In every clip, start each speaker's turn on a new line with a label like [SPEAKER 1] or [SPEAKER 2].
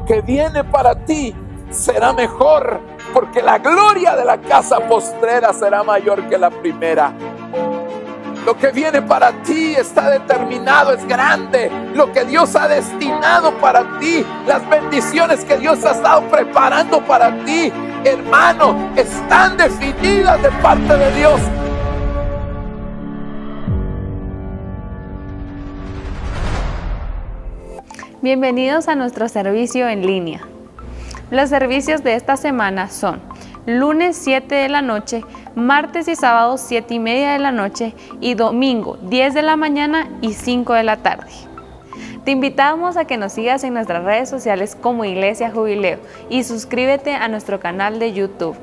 [SPEAKER 1] lo que viene para ti será mejor, porque la gloria de la casa postrera será mayor que la primera. Lo que viene para ti está determinado, es grande. Lo que Dios ha destinado para ti, las bendiciones que Dios ha estado preparando para ti, hermano, están definidas de parte de Dios.
[SPEAKER 2] Bienvenidos a nuestro servicio en línea. Los servicios de esta semana son lunes 7 de la noche, martes y sábados 7:30 de la noche y domingo 10 de la mañana y 5 de la tarde. Te invitamos a que nos sigas en nuestras redes sociales como Iglesia Jubileo y suscríbete a nuestro canal de YouTube.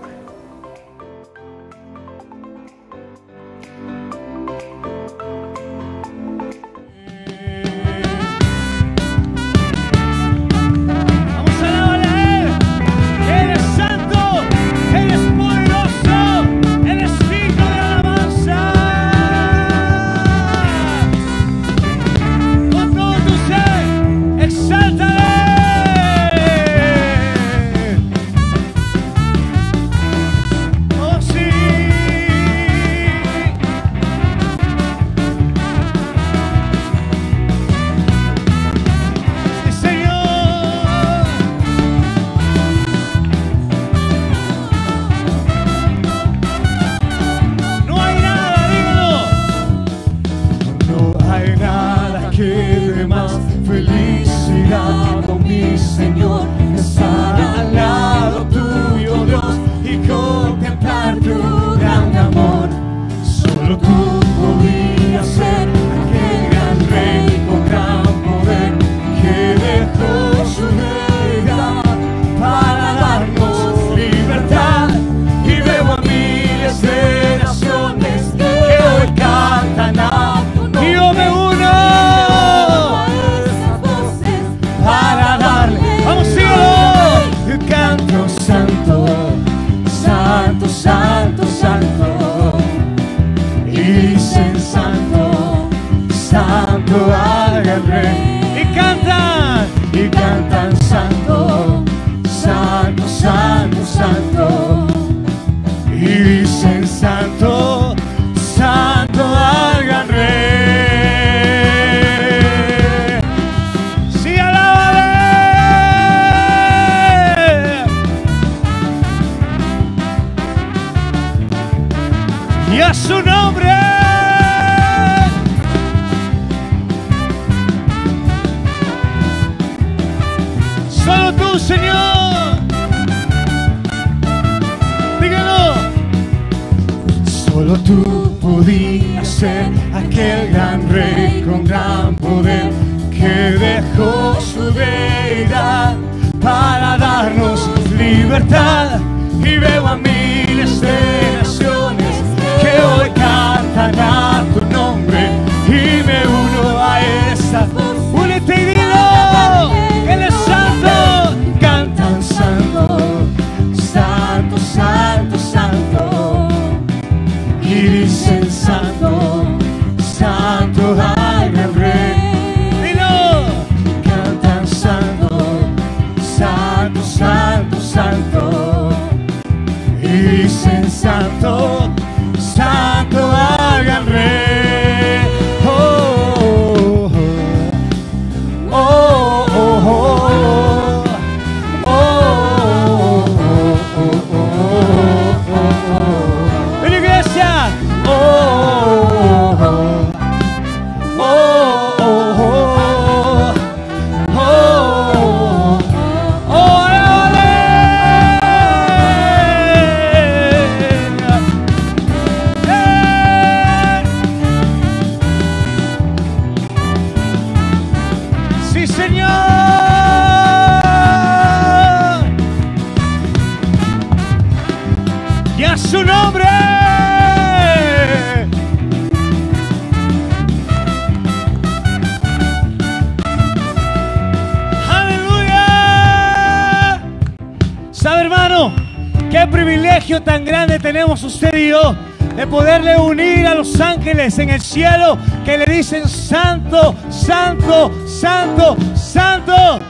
[SPEAKER 3] Tan grande tenemos usted y yo de poderle unir a los ángeles en el cielo que le dicen santo, santo, santo, santo.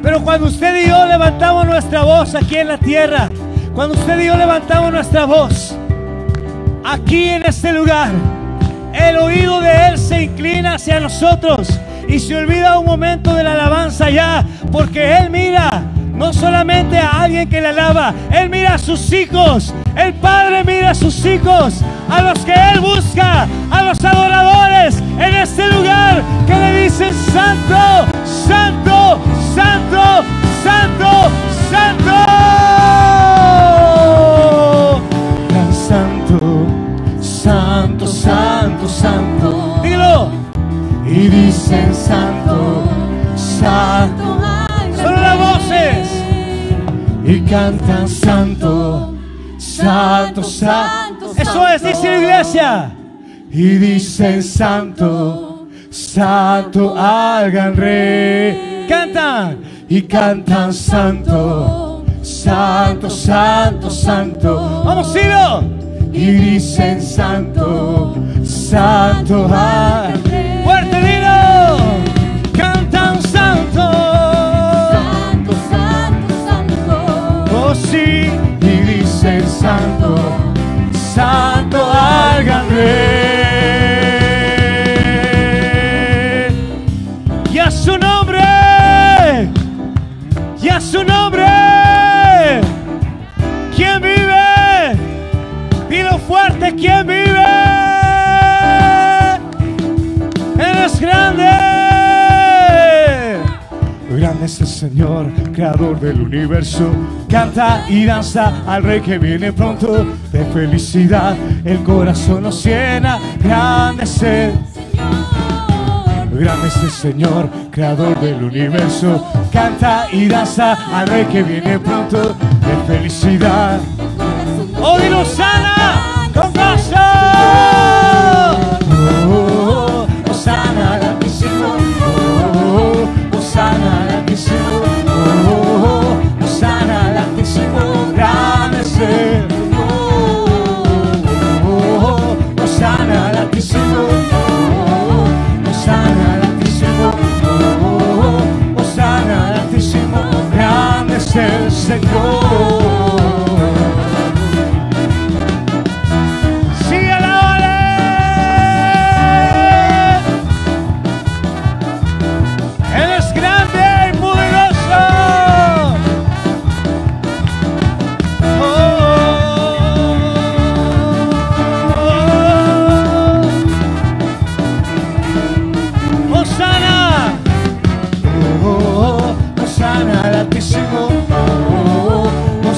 [SPEAKER 3] Pero cuando usted y yo levantamos nuestra voz aquí en la tierra, cuando usted y yo levantamos nuestra voz aquí en este lugar, el oído de Él se inclina hacia nosotros y se olvida un momento de la alabanza ya, porque Él mira no solamente a alguien que le alaba, Él mira a sus hijos. El Padre mira a sus hijos, a los que Él busca, a los adoradores en este lugar que le dicen santo, santo, santo, santo, santo. Tan santo, santo, santo, santo. Dilo. Y dicen santo, santo. Son las voces. Y cantan santo, santo, santo. Eso es, dice la iglesia. Y dicen santo, santo al gran rey. Cantan. Y cantan santo, santo, santo, santo. Vamos, Silo. Y dicen santo, santo al gran rey. Fuerte, dilo. Cantan santo, santo, santo, santo. Oh sí. Y dicen santo, santo al gran rey. Y a su nombre, y a su nombre. ¿Quién vive? Dilo fuerte, ¿quién vive? Él es grande. Grande es el Señor, creador del universo. Canta y danza al Rey que viene pronto. De felicidad el corazón nos llena. Grande es el Grande es el Señor, creador del universo. Canta y danza al Rey que viene pronto. De felicidad. ¡Oh, dilo, sana! ¡Con gozo! ¡Oh, Hosana al Altísimo! ¡Oh, Hosana al Altísimo! ¡Oh, Hosana al Altísimo! ¡Grande es Él! ¡Oh, Hosana al Altísimo! ¡Oh, Hosana al Altísimo! ¡Oh, Hosana al Altísimo! ¡Grande es el Señor!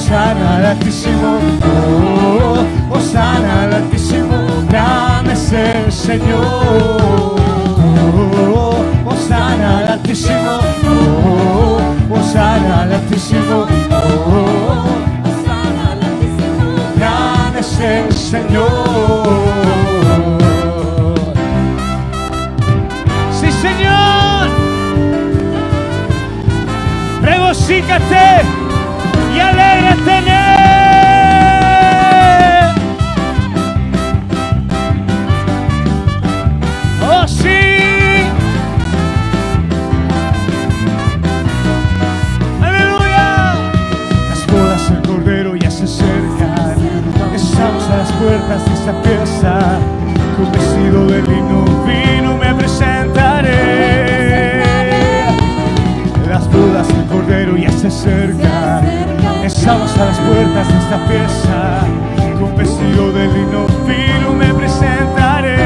[SPEAKER 3] Hosana al Altísimo, oh, Hosana al Altísimo, grande es el Señor. Oh, Hosana al Altísimo, oh, Hosana al Altísimo, oh, Hosana al Altísimo, grande es el Señor. Sí, Señor, regocíjate y alégrate en Él. Oh sí, aleluya. Las bodas del Cordero ya se acercan. Estamos a las puertas de esta fiesta. Con vestido de lino fino me presentaré. Las bodas del Cordero ya se acercan. Estamos a las puertas de esta fiesta. Con vestido de lino fino me presentaré.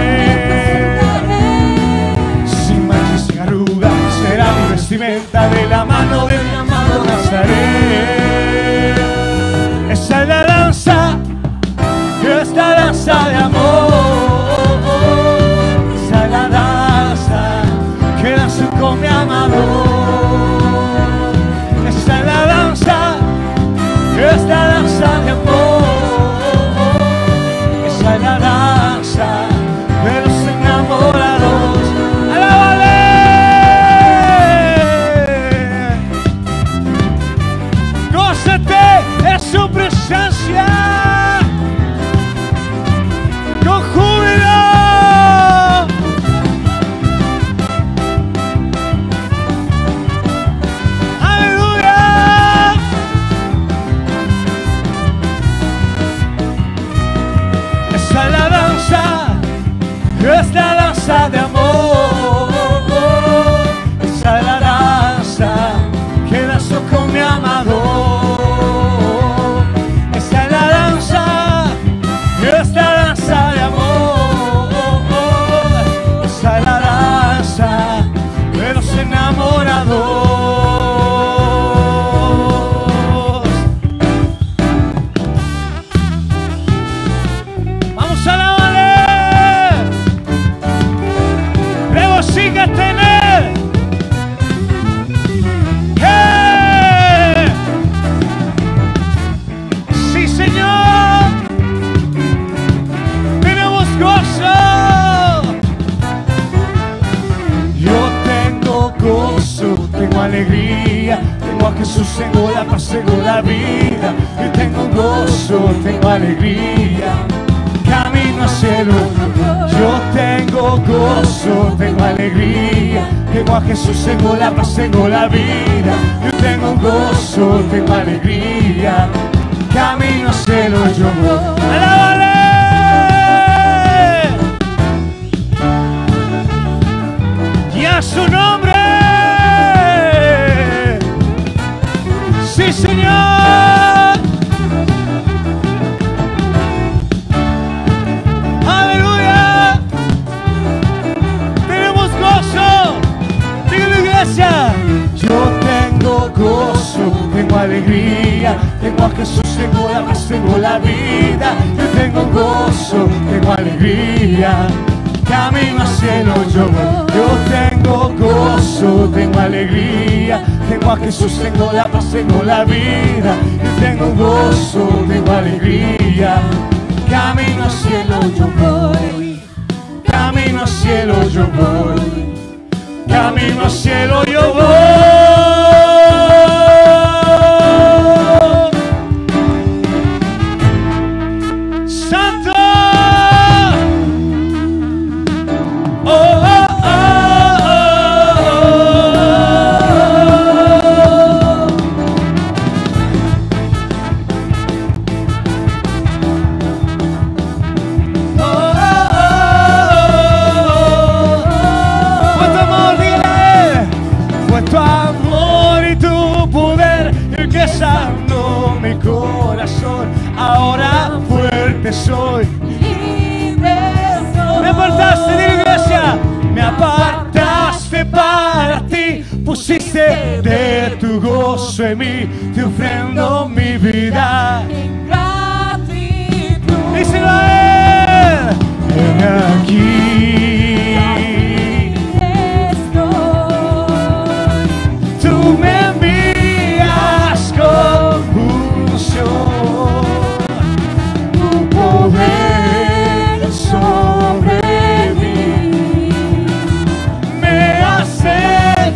[SPEAKER 3] Sin mancha y sin arruga será mi vestimenta. De la mano del amado Nazaret. Esa es la danza, esta danza de amor. Esa es la danza que danzo con mi amado. Esta es la danza, esta danza de amor. Esa es la danza de los enamorados. ¡Alábale! ¡Gózate en su presencia! danza de amor, esa es la danza que danzo con mi amado. Esa es la danza, esta danza de amor, esa es la danza de los enamorados. Vamos a la vale, regocíjate en él. Sí, Señor, tenemos gozo. Yo tengo gozo, tengo alegría, tengo a Jesús, tengo la paz, tengo la vida. Yo tengo gozo, tengo alegría, camino al cielo. Yo tengo gozo, tengo alegría, tengo a Jesús, tengo la paz, tengo la vida. Yo tengo gozo, tengo alegría, camino al cielo yo voy. ¡Alábale! Y a su nombre. Sí, Señor. Aleluya. Tenemos gozo. Diga la iglesia. Yo tengo gozo, tengo alegría, tengo a Jesús, tengo la paz, tengo la vida. Yo tengo gozo, tengo alegría, camino al cielo yo voy. Yo tengo gozo, tengo alegría, tengo a Jesús, tengo la paz, tengo la vida. Yo tengo gozo, tengo alegría, camino al cielo yo voy. Camino al cielo yo voy. Camino al cielo yo voy. Santo. Oh, oh, oh, tu amor y tu poder el que sanó mi corazón. Ahora fuerte soy, libre soy. Me apartaste de la iglesia, me apartaste para ti, pusiste de tu gozo en mí, te ofrendo mi vida en gratitud. Díselo a él. Ven aquí. Tú me envías con unción, tu poder sobre mí me hace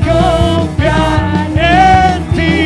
[SPEAKER 3] confiar en ti.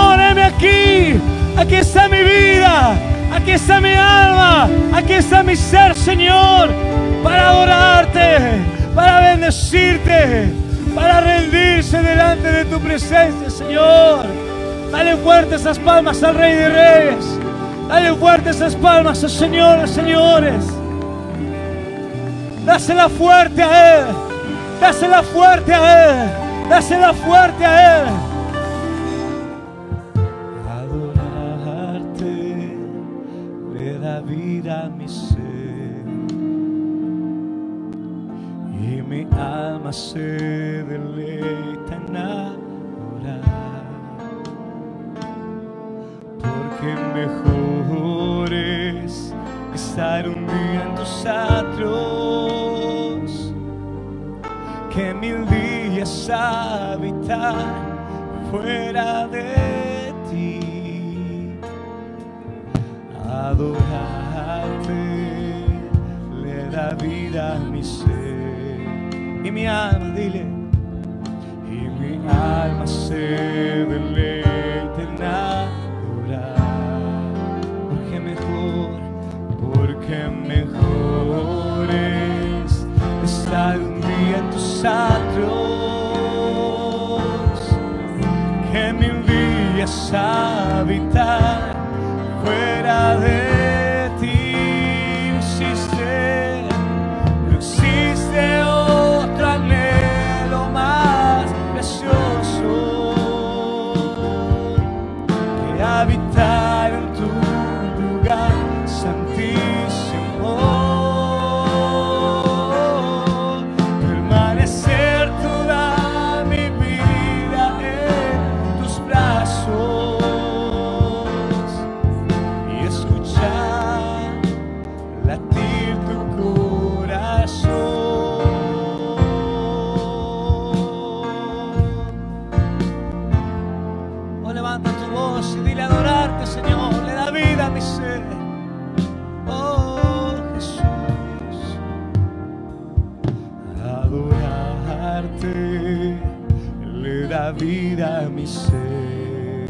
[SPEAKER 3] Señor, heme aquí. Aquí está mi vida, aquí está mi alma, aquí está mi ser, Señor, para adorarte, para bendecirte, para rendirse delante de tu presencia, Señor. Dale fuerte esas palmas al Rey de Reyes. Dale fuerte esas palmas al Señor de Señores. Dásela fuerte a Él. Dásela fuerte a Él. Dásela fuerte a Él. Adorarte le da vida a mi ser, y mi alma se deleita en adorar, porque mejor es estar un día en tus atrios que 1000 días habitar fuera de ti. Adorarte le da vida a mi ser, y mi alma, dile, y mi alma se deleita en adorar, porque mejor es estar un día en tus atrios que 1000 días habitar fuera de ti. No existe otro anhelo más precioso que habitar en tu lugar santísimo, permanecer toda mi vida en tus brazos y escuchar latir tu corazón. Oh, levanta tu voz y dile: adorarte, Señor, le da vida a mi ser. Oh, Jesús, adorarte le da vida a mi ser,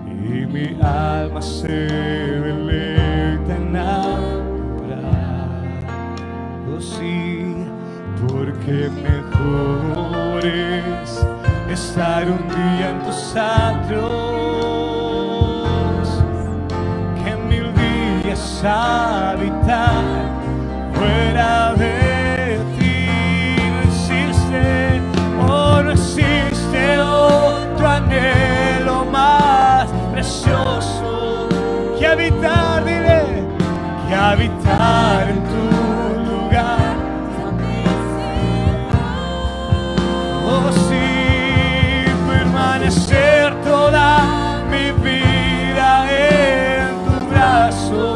[SPEAKER 3] y mi alma se deleita en adorar. Oh sí, porque mejor es estar un día en tus atrios que 1000 días habitar fuera de ti. No existe, oh, no existe otro anhelo más precioso que habitar, dile, que habitar en tu lugar. Oh sí, permanecer toda mi vida en tu brazo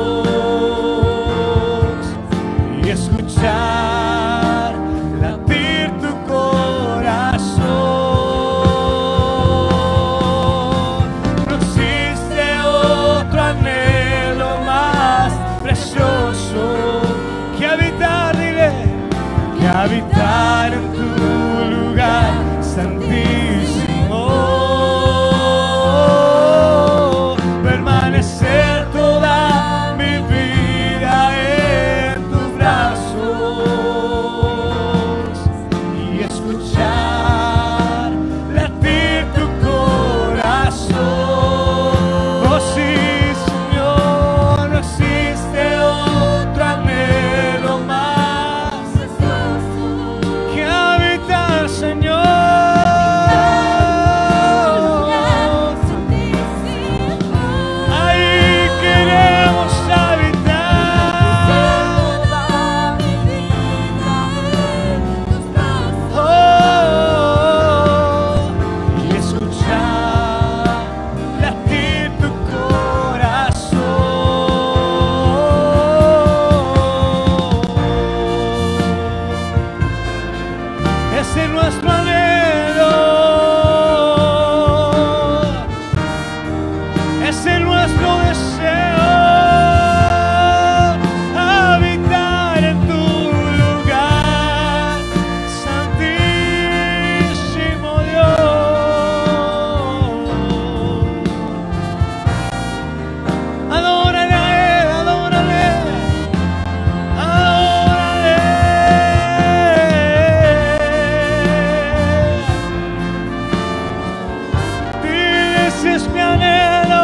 [SPEAKER 3] ese es mi anhelo.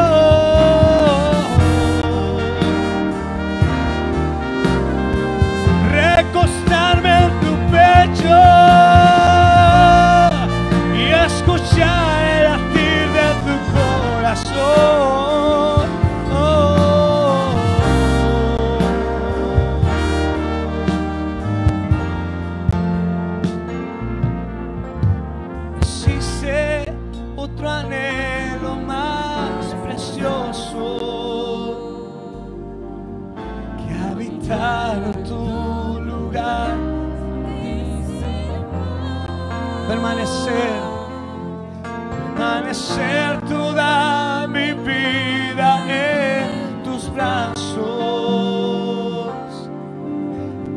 [SPEAKER 3] Recostarme en tu pecho y escuchar el latir de tu corazón. Existe otro anhelo más precioso que habitar tu lugar, permanecer toda mi vida en tus brazos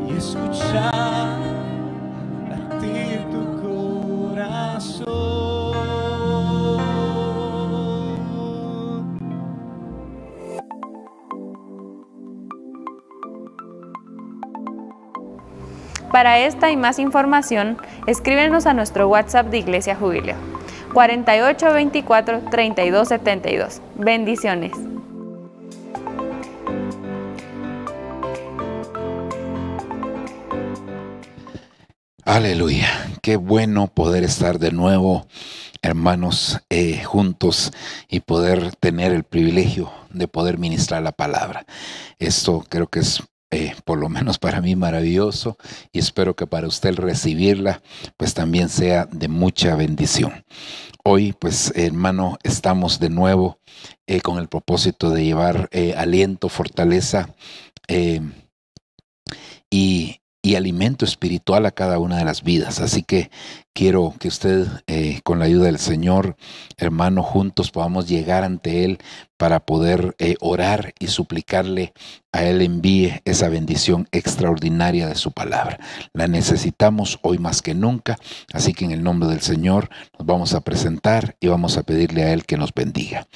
[SPEAKER 3] y escuchar latir tu corazón.
[SPEAKER 2] Para esta y más información, escríbenos a nuestro WhatsApp de Iglesia Jubileo, 4824-3272. Bendiciones.
[SPEAKER 1] Aleluya, qué bueno poder estar de nuevo, hermanos, juntos y poder tener el privilegio de poder ministrar la palabra. Esto creo que es por lo menos para mí maravilloso, y espero que para usted el recibirla pues también sea de mucha bendición. Hoy pues hermano estamos de nuevo con el propósito de llevar aliento, fortaleza y alimento espiritual a cada una de las vidas. Así que quiero que usted con la ayuda del Señor, hermano, juntos podamos llegar ante Él para poder orar y suplicarle a Él envíe esa bendición extraordinaria de su palabra. La necesitamos hoy más que nunca, así que en el nombre del Señor nos vamos a presentar y vamos a pedirle a Él que nos bendiga.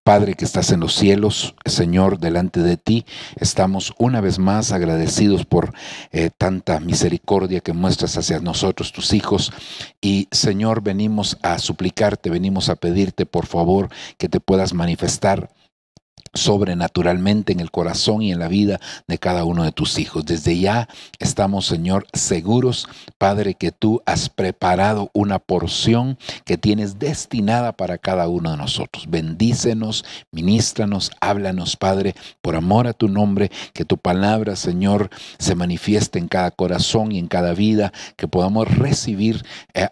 [SPEAKER 1] Padre que estás en los cielos, Señor, delante de ti estamos una vez más agradecidos por tanta misericordia que muestras hacia nosotros, tus hijos. Y Señor, venimos a suplicarte, venimos a pedirte por favor que te puedas manifestar sobrenaturalmente en el corazón y en la vida de cada uno de tus hijos. Desde ya estamos, Señor, seguros, Padre, que tú has preparado una porción que tienes destinada para cada uno de nosotros. Bendícenos, ministranos, háblanos, Padre, por amor a tu nombre, que tu palabra, Señor, se manifieste en cada corazón y en cada vida, que podamos recibir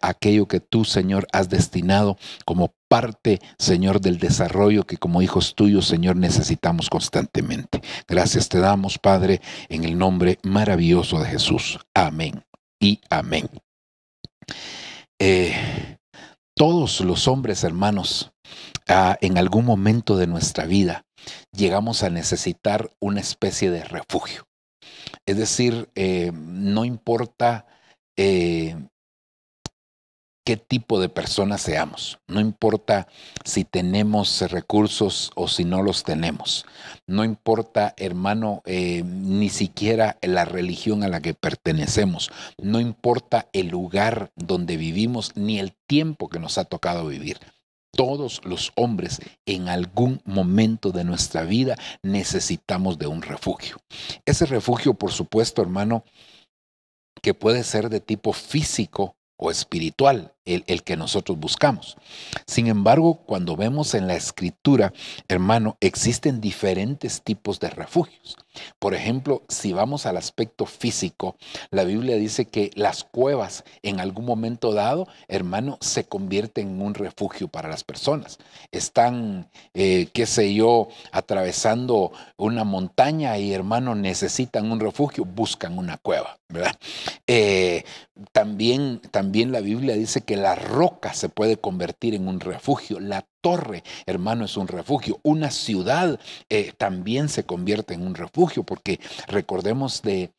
[SPEAKER 1] aquello que tú, Señor, has destinado como parte, Señor, del desarrollo que como hijos tuyos, Señor, necesitamos constantemente. Gracias te damos, Padre, en el nombre maravilloso de Jesús. Amén y amén. Todos los hombres, hermanos, en algún momento de nuestra vida llegamos a necesitar una especie de refugio. Es decir, no importa qué tipo de personas seamos. No importa si tenemos recursos o si no los tenemos. No importa, hermano, ni siquiera la religión a la que pertenecemos. No importa el lugar donde vivimos ni el tiempo que nos ha tocado vivir. Todos los hombres en algún momento de nuestra vida necesitamos de un refugio. Ese refugio, por supuesto, hermano, que puede ser de tipo físico o espiritual, el que nosotros buscamos. Sin embargo, cuando vemos en la Escritura, hermano, existen diferentes tipos de refugios. Por ejemplo, si vamos al aspecto físico, la Biblia dice que las cuevas en algún momento dado, hermano, se convierten en un refugio para las personas. Están, qué sé yo, atravesando una montaña y, hermano, necesitan un refugio, buscan una cueva, ¿verdad? También la Biblia dice que la roca se puede convertir en un refugio. La torre, hermano, es un refugio. Una ciudad también se convierte en un refugio, porque recordemos que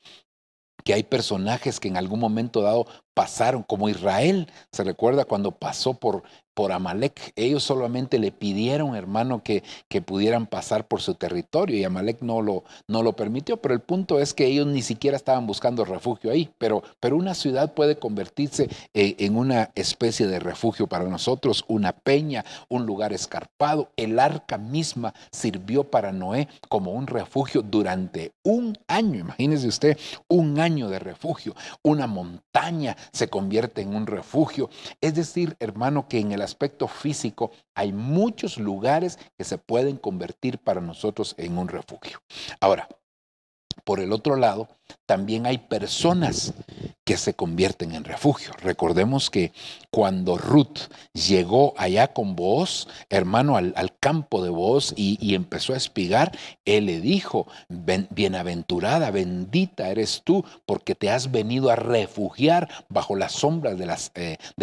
[SPEAKER 1] hay personajes que en algún momento dado pasaron, como Israel, se recuerda cuando pasó por Amalek, ellos solamente le pidieron, hermano, que pudieran pasar por su territorio y Amalek no lo permitió, pero el punto es que ellos ni siquiera estaban buscando refugio ahí, pero una ciudad puede convertirse en una especie de refugio para nosotros, una peña, un lugar escarpado. El arca misma sirvió para Noé como un refugio durante un año, imagínese usted, un año de refugio. Una montaña se convierte en un refugio, es decir, hermano, que en el aspecto físico hay muchos lugares que se pueden convertir para nosotros en un refugio. Ahora, por el otro lado, también hay personas que se convierten en refugio. Recordemos que cuando Ruth llegó allá con Booz, hermano, al campo de Booz y empezó a espigar, él le dijo: bienaventurada, bendita eres tú, porque te has venido a refugiar bajo las sombras de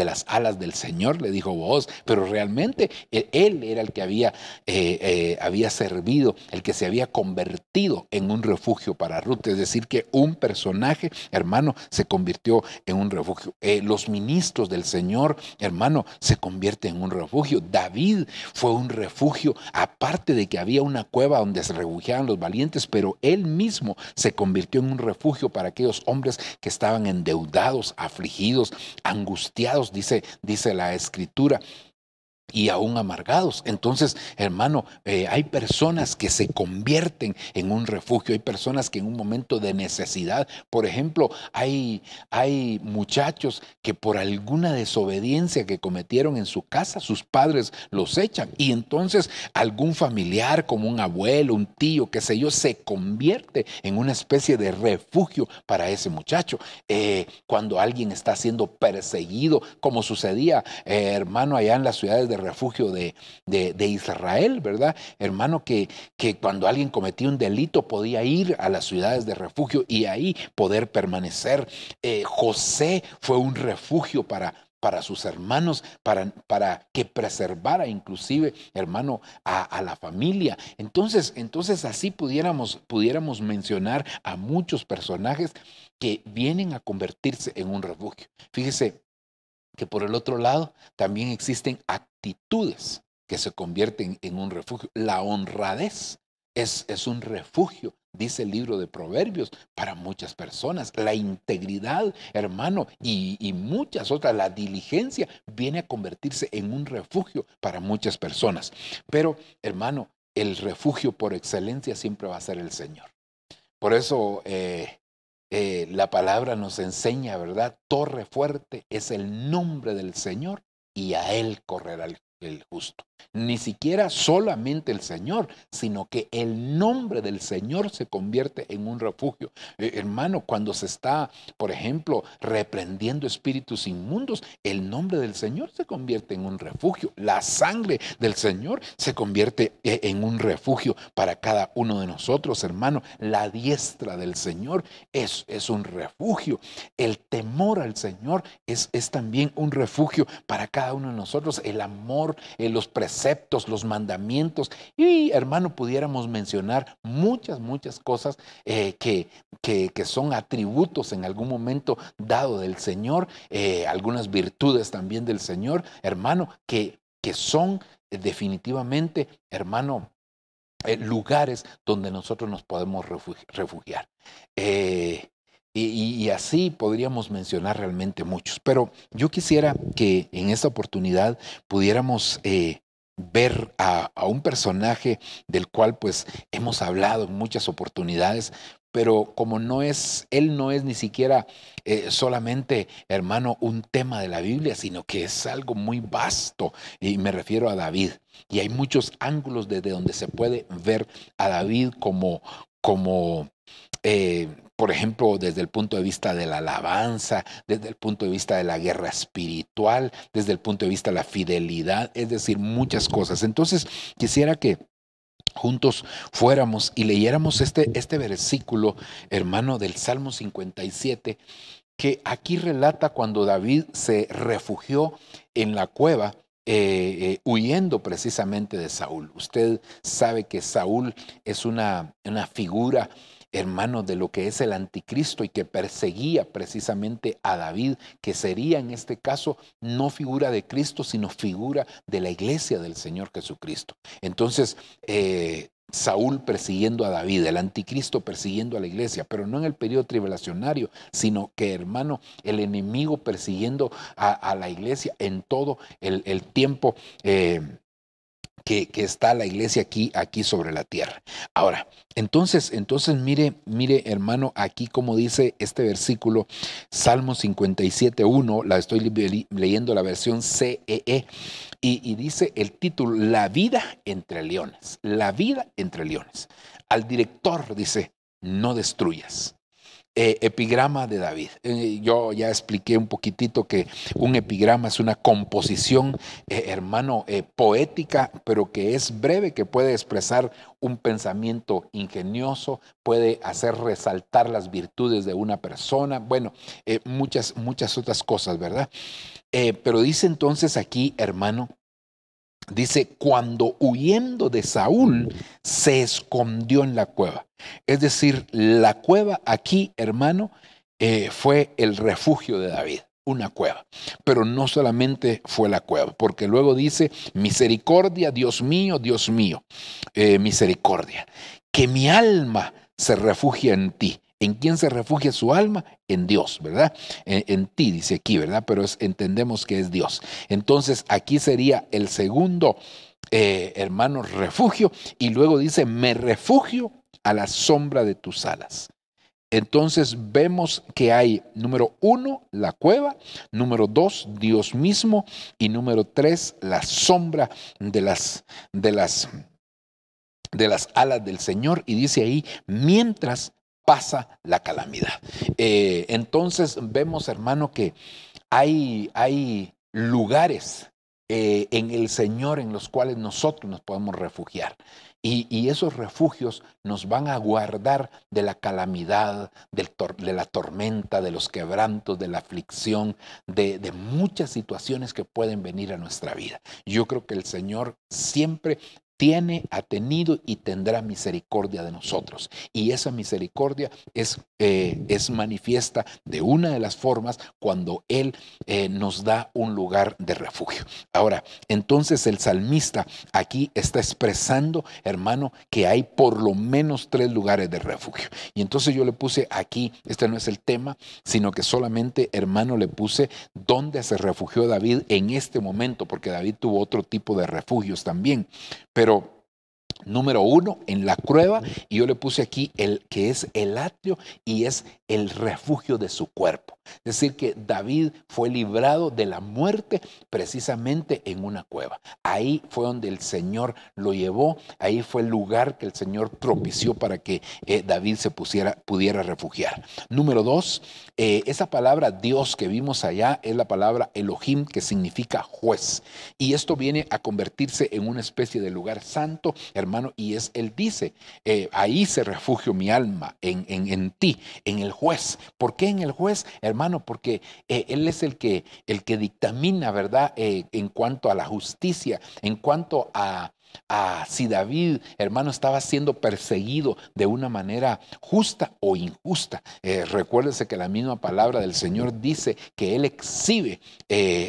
[SPEAKER 1] las alas del Señor, le dijo Booz. Pero realmente él era el que había servido, el que se había convertido en un refugio para Ruth. Es decir, que un personaje, hermano, se convirtió en un refugio. Los ministros del Señor, hermano, se convierten en un refugio. David fue un refugio, aparte de que había una cueva donde se refugiaban los valientes, pero él mismo se convirtió en un refugio para aquellos hombres que estaban endeudados, afligidos, angustiados, dice la Escritura, y aún amargados. Entonces, hermano, hay personas que se convierten en un refugio, hay personas que en un momento de necesidad, por ejemplo, hay muchachos que por alguna desobediencia que cometieron en su casa, sus padres los echan, y entonces algún familiar como un abuelo, un tío, qué sé yo, se convierte en una especie de refugio para ese muchacho. Cuando alguien está siendo perseguido, como sucedía, hermano, allá en las ciudades de refugio de Israel, ¿verdad? Hermano, que cuando alguien cometía un delito podía ir a las ciudades de refugio y ahí poder permanecer. José fue un refugio para sus hermanos, para que preservara inclusive, hermano, a la familia. Entonces así pudiéramos mencionar a muchos personajes que vienen a convertirse en un refugio. Fíjese que por el otro lado también existen actitudes que se convierten en un refugio. La honradez es un refugio, dice el libro de Proverbios, para muchas personas. La integridad, hermano, y muchas otras, la diligencia, viene a convertirse en un refugio para muchas personas. Pero, hermano, el refugio por excelencia siempre va a ser el Señor. Por eso la palabra nos enseña, ¿verdad? Torre fuerte es el nombre del Señor y a Él correrá el justo. Ni siquiera solamente el Señor, sino que el nombre del Señor se convierte en un refugio. Hermano, cuando se está, por ejemplo, reprendiendo espíritus inmundos, el nombre del Señor se convierte en un refugio. La sangre del Señor se convierte en un refugio para cada uno de nosotros, hermano. La diestra del Señor es un refugio. El temor al Señor es también un refugio para cada uno de nosotros. El amor, los preceptos, los mandamientos, y hermano, pudiéramos mencionar muchas cosas que son atributos en algún momento dado del Señor, algunas virtudes también del Señor, hermano, que son definitivamente, hermano, lugares donde nosotros nos podemos refugiar. Y así podríamos mencionar realmente muchos, pero yo quisiera que en esta oportunidad pudiéramos ver a un personaje del cual pues hemos hablado en muchas oportunidades, pero como él no es ni siquiera solamente, hermano, un tema de la Biblia, sino que es algo muy vasto, y me refiero a David. Y hay muchos ángulos desde donde se puede ver a David como por ejemplo, desde el punto de vista de la alabanza, desde el punto de vista de la guerra espiritual, desde el punto de vista de la fidelidad, es decir, muchas cosas. Entonces, quisiera que juntos fuéramos y leyéramos este versículo, hermano, del Salmo 57, que aquí relata cuando David se refugió en la cueva, huyendo precisamente de Saúl. Usted sabe que Saúl es una figura hermano, de lo que es el anticristo y que perseguía precisamente a David, que sería en este caso no figura de Cristo, sino figura de la iglesia del Señor Jesucristo. Entonces, Saúl persiguiendo a David, el anticristo persiguiendo a la iglesia, pero no en el periodo tribulacionario, sino que, hermano, el enemigo persiguiendo a la iglesia en todo el tiempo que está la iglesia aquí sobre la tierra. Ahora, entonces mire, hermano, aquí como dice este versículo, Salmo 57:1, la estoy leyendo la versión CEE, y dice el título, La vida entre leones, la vida entre leones. Al director dice, no destruyas. Epigrama de David. Yo ya expliqué un poquitito que un epigrama es una composición, hermano, poética, pero que es breve, que puede expresar un pensamiento ingenioso, puede hacer resaltar las virtudes de una persona, bueno, muchas otras cosas, ¿verdad? Pero dice entonces aquí, hermano, dice, cuando huyendo de Saúl se escondió en la cueva. Es decir, la cueva aquí, hermano, fue el refugio de David, una cueva. Pero no solamente fue la cueva, porque luego dice, misericordia, Dios mío, misericordia. Que mi alma se refugia en ti. ¿En quién se refugia su alma? En Dios, ¿verdad? En ti, dice aquí, ¿verdad? Pero entendemos que es Dios. Entonces, aquí sería el segundo, hermano, refugio. Y luego dice, me refugio a la sombra de tus alas. Entonces, vemos que hay, número 1, la cueva. Número 2, Dios mismo. Y número 3, la sombra de las alas del Señor. Y dice ahí, mientras pasa la calamidad. Entonces vemos, hermano, que hay lugares en el Señor en los cuales nosotros nos podemos refugiar. Y esos refugios nos van a guardar de la calamidad, de la tormenta, de los quebrantos, de la aflicción, de muchas situaciones que pueden venir a nuestra vida. Yo creo que el Señor siempre ha tenido y tendrá misericordia de nosotros. Y esa misericordia es manifiesta de una de las formas cuando Él nos da un lugar de refugio. Ahora, entonces el salmista aquí está expresando, hermano, que hay por lo menos 3 lugares de refugio. Y entonces yo le puse aquí, este no es el tema, sino que solamente, hermano, le puse dónde se refugió David en este momento, porque David tuvo otro tipo de refugios también. Pero número 1, en la cueva, y yo le puse aquí el que es el atrio y es el refugio de su cuerpo. Es decir, que David fue librado de la muerte precisamente en una cueva. Ahí fue donde el Señor lo llevó, ahí fue el lugar que el Señor propició para que David se pudiera refugiar. Número 2, esa palabra Dios que vimos allá es la palabra Elohim, que significa juez. Y esto viene a convertirse en una especie de lugar santo, hermano, y Él dice, ahí se refugio mi alma, en ti, en el juez. ¿Por qué en el juez, hermano? Porque Él es el que dictamina, ¿verdad? En cuanto a la justicia, en cuanto a si David, hermano, estaba siendo perseguido de una manera justa o injusta. Recuérdese que la misma palabra del Señor dice que Él exhibe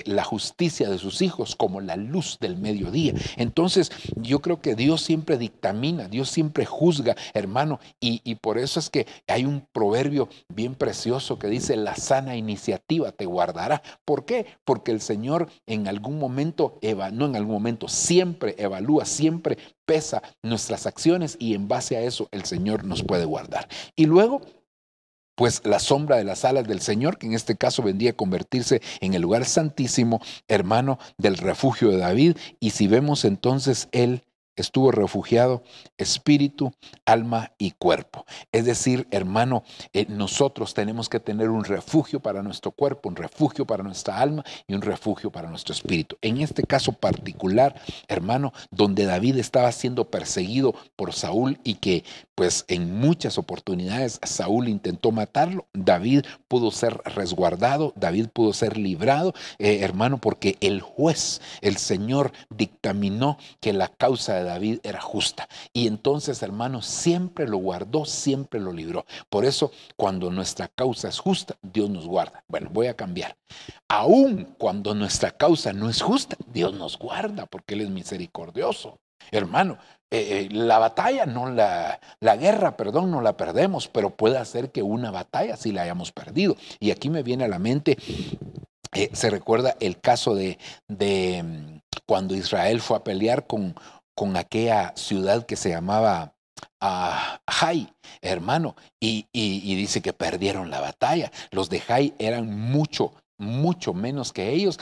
[SPEAKER 1] la justicia de sus hijos como la luz del mediodía. Entonces, yo creo que Dios siempre dictamina, Dios siempre juzga, hermano, y por eso es que hay un proverbio bien precioso que dice, la sana iniciativa te guardará. ¿Por qué? Porque el Señor en algún momento, siempre evalúa, siempre pesa nuestras acciones y en base a eso el Señor nos puede guardar. Y luego, pues la sombra de las alas del Señor, que en este caso vendría a convertirse en el lugar santísimo, hermano, del refugio de David. Y si vemos entonces, Él estuvo refugiado espíritu, alma y cuerpo. Es decir, hermano, nosotros tenemos que tener un refugio para nuestro cuerpo, un refugio para nuestra alma y un refugio para nuestro espíritu. En este caso particular, hermano, donde David estaba siendo perseguido por Saúl y que pues en muchas oportunidades Saúl intentó matarlo, David pudo ser resguardado, David pudo ser librado, hermano, porque el juez, el Señor, dictaminó que la causa de David era justa. Y entonces, hermano, siempre lo guardó, siempre lo libró. Por eso, cuando nuestra causa es justa, Dios nos guarda. Bueno, voy a cambiar. Aún cuando nuestra causa no es justa, Dios nos guarda porque Él es misericordioso. Hermano, la batalla, la guerra, perdón, no la perdemos, pero puede hacer que una batalla sí la hayamos perdido. Y aquí me viene a la mente, se recuerda el caso de cuando Israel fue a pelear con aquella ciudad que se llamaba Jai, hermano, y dice que perdieron la batalla. Los de Jai eran mucho menos que ellos,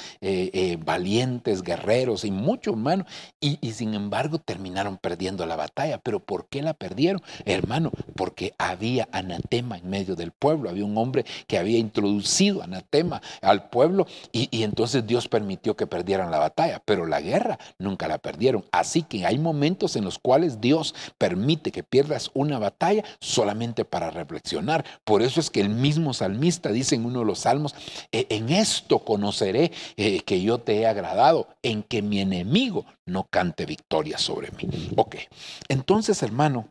[SPEAKER 1] valientes, guerreros y mucho, hermano, y sin embargo terminaron perdiendo la batalla. ¿Pero por qué la perdieron, hermano? Porque había anatema en medio del pueblo, había un hombre que había introducido anatema al pueblo y entonces Dios permitió que perdieran la batalla, pero la guerra nunca la perdieron. Así que hay momentos en los cuales Dios permite que pierdas una batalla solamente para reflexionar. Por eso es que el mismo salmista dice en uno de los salmos, en esto conoceré que yo te he agradado, en que mi enemigo no cante victoria sobre mí. Ok, entonces, hermano,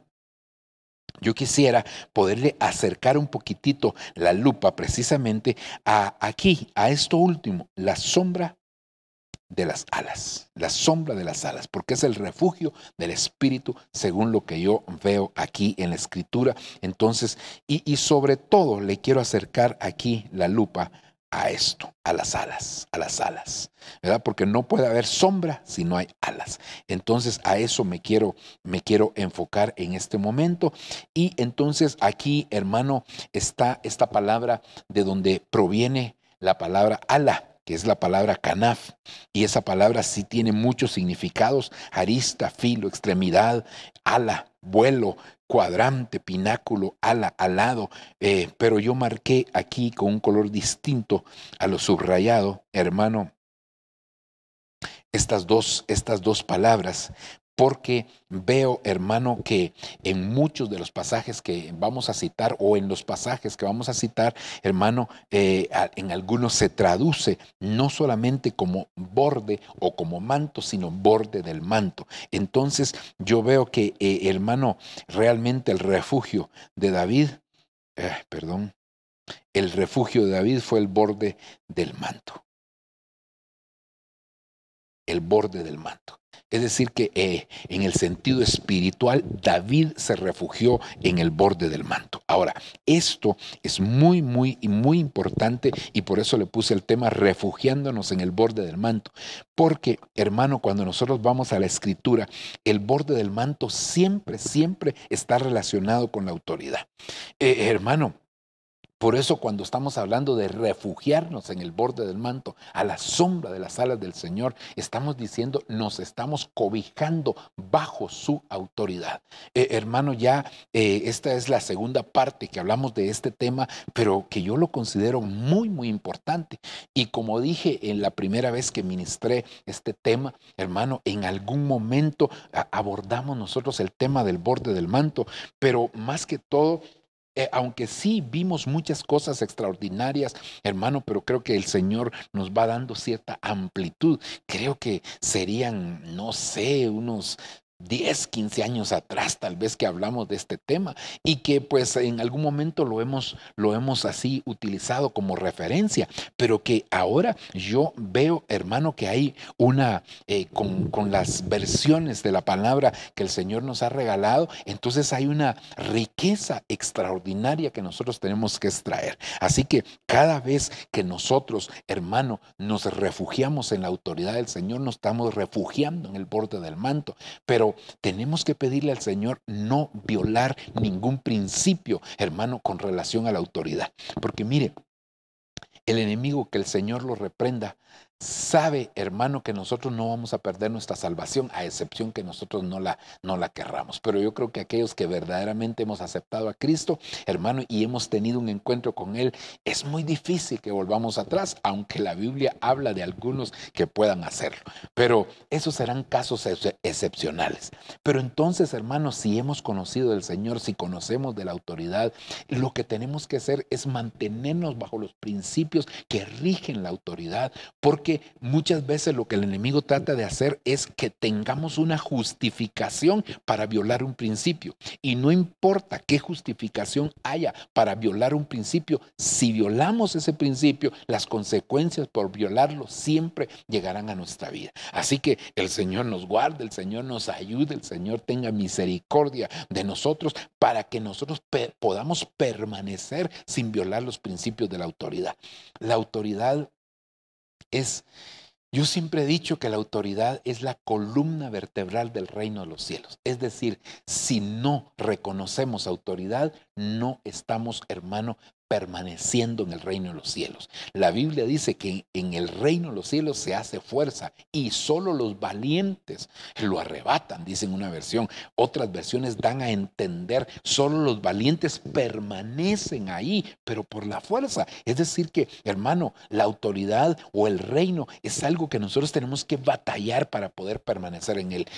[SPEAKER 1] yo quisiera poderle acercar un poquitito la lupa precisamente aquí, a esto último, la sombra de las alas, la sombra de las alas, porque es el refugio del espíritu, según lo que yo veo aquí en la escritura. Entonces, y sobre todo le quiero acercar aquí la lupa a esto, a las alas, ¿verdad? Porque no puede haber sombra si no hay alas. Entonces a eso me quiero enfocar en este momento. Y entonces aquí, hermano, está esta palabra de donde proviene la palabra ala, que es la palabra canaf, y esa palabra sí tiene muchos significados: arista, filo, extremidad, ala, vuelo, cuadrante, pináculo, ala, alado, pero yo marqué aquí con un color distinto a lo subrayado, hermano, estas dos palabras, porque veo, hermano, que en muchos de los pasajes que vamos a citar, o en los pasajes que vamos a citar, hermano, en algunos se traduce no solamente como borde o como manto, sino borde del manto. Entonces yo veo que, hermano, realmente el refugio de David, el refugio de David fue el borde del manto. El borde del manto. Es decir que en el sentido espiritual, David se refugió en el borde del manto. Ahora, esto es muy importante, y por eso le puse el tema refugiándonos en el borde del manto. Porque, hermano, cuando nosotros vamos a la escritura, el borde del manto siempre está relacionado con la autoridad. Hermano, por eso cuando estamos hablando de refugiarnos en el borde del manto, a la sombra de las alas del Señor, estamos diciendo, nos estamos cobijando bajo su autoridad. Hermano, ya esta es la segunda parte que hablamos de este tema, pero que yo lo considero muy importante. Y como dije en la primera vez que ministré este tema, hermano, en algún momento abordamos nosotros el tema del borde del manto, pero más que todo, aunque sí vimos muchas cosas extraordinarias, hermano, pero creo que el Señor nos va dando cierta amplitud. Creo que serían, no sé, unos 10, 15 años atrás tal vez que hablamos de este tema, y que pues en algún momento lo hemos así utilizado como referencia, pero que ahora yo veo, hermano, que hay una, con las versiones de la palabra que el Señor nos ha regalado, entonces hay una riqueza extraordinaria que nosotros tenemos que extraer. Así que cada vez que nosotros, hermano, nos refugiamos en la autoridad del Señor, nos estamos refugiando en el borde del manto, pero tenemos que pedirle al Señor no violar ningún principio, hermano, con relación a la autoridad. Porque mire, el enemigo, que el Señor lo reprenda, sabe, hermano, que nosotros no vamos a perder nuestra salvación, a excepción que nosotros no la querramos. Pero yo creo que aquellos que verdaderamente hemos aceptado a Cristo, hermano, y hemos tenido un encuentro con Él, es muy difícil que volvamos atrás, aunque la Biblia habla de algunos que puedan hacerlo. Pero esos serán casos excepcionales. Pero entonces, hermano, si hemos conocido del Señor, si conocemos de la autoridad, lo que tenemos que hacer es mantenernos bajo los principios que rigen la autoridad, porque que muchas veces lo que el enemigo trata de hacer es que tengamos una justificación para violar un principio. Y no importa qué justificación haya para violar un principio, si violamos ese principio, las consecuencias por violarlo siempre llegarán a nuestra vida. Así que el Señor nos guarde, el Señor nos ayude, el Señor tenga misericordia de nosotros para que nosotros podamos permanecer sin violar los principios de la autoridad. La autoridad yo siempre he dicho que la autoridad es la columna vertebral del reino de los cielos. Es decir, si no reconocemos autoridad, no estamos, hermano, permaneciendo en el reino de los cielos. La Biblia dice que en el reino de los cielos se hace fuerza y solo los valientes lo arrebatan, dice en una versión. Otras versiones dan a entender, solo los valientes permanecen ahí, pero por la fuerza. Es decir que, hermano, la autoridad o el reino es algo que nosotros tenemos que batallar para poder permanecer en él.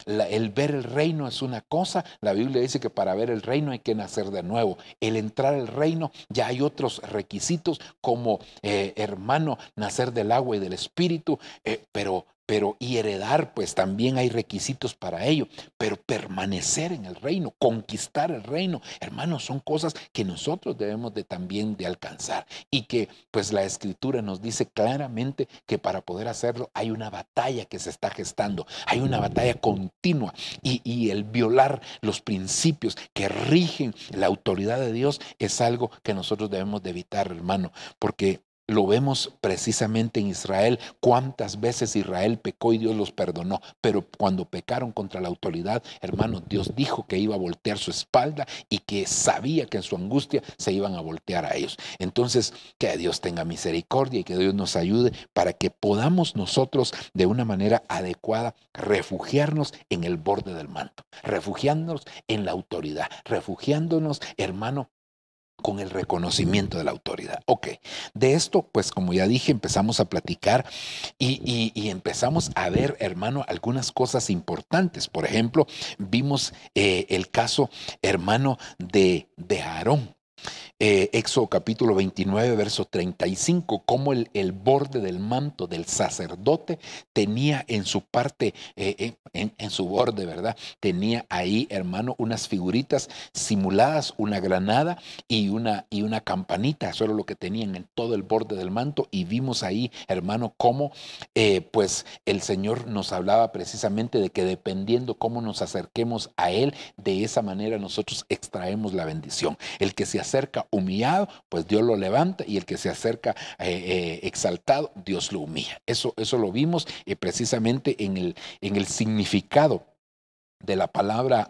[SPEAKER 1] El ver el reino es una cosa. La Biblia dice que para ver el reino hay que nacer de nuevo. El entrar al reino ya hay otros requisitos como, hermano, nacer del agua y del espíritu, pero y heredar, pues también hay requisitos para ello. Pero permanecer en el reino, conquistar el reino, hermanos, son cosas que nosotros debemos también de alcanzar. Y que pues la Escritura nos dice claramente que para poder hacerlo hay una batalla que se está gestando. Hay una batalla continua. Y el violar los principios que rigen la autoridad de Dios es algo que nosotros debemos de evitar, hermano, porque lo vemos precisamente en Israel. Cuántas veces Israel pecó y Dios los perdonó, pero cuando pecaron contra la autoridad, hermano, Dios dijo que iba a voltear su espalda y que sabía que en su angustia se iban a voltear a ellos. Entonces, que Dios tenga misericordia y que Dios nos ayude para que podamos nosotros de una manera adecuada refugiarnos en el borde del manto, refugiándonos en la autoridad, refugiándonos, hermano, con el reconocimiento de la autoridad. Ok, de esto, pues como ya dije, empezamos a platicar y empezamos a ver, hermano, algunas cosas importantes. Por ejemplo, vimos el caso, hermano, de Aarón. Éxodo capítulo 29, verso 35, cómo el borde del manto del sacerdote tenía en su parte, en su borde, ¿verdad? Tenía ahí, hermano, unas figuritas simuladas, una granada y una campanita. Eso era lo que tenían en todo el borde del manto. Y vimos ahí, hermano, cómo pues el Señor nos hablaba precisamente de que dependiendo cómo nos acerquemos a Él, de esa manera nosotros extraemos la bendición. El que se acerca humillado, pues Dios lo levanta, y el que se acerca exaltado, Dios lo humilla. Eso lo vimos precisamente en el significado de la palabra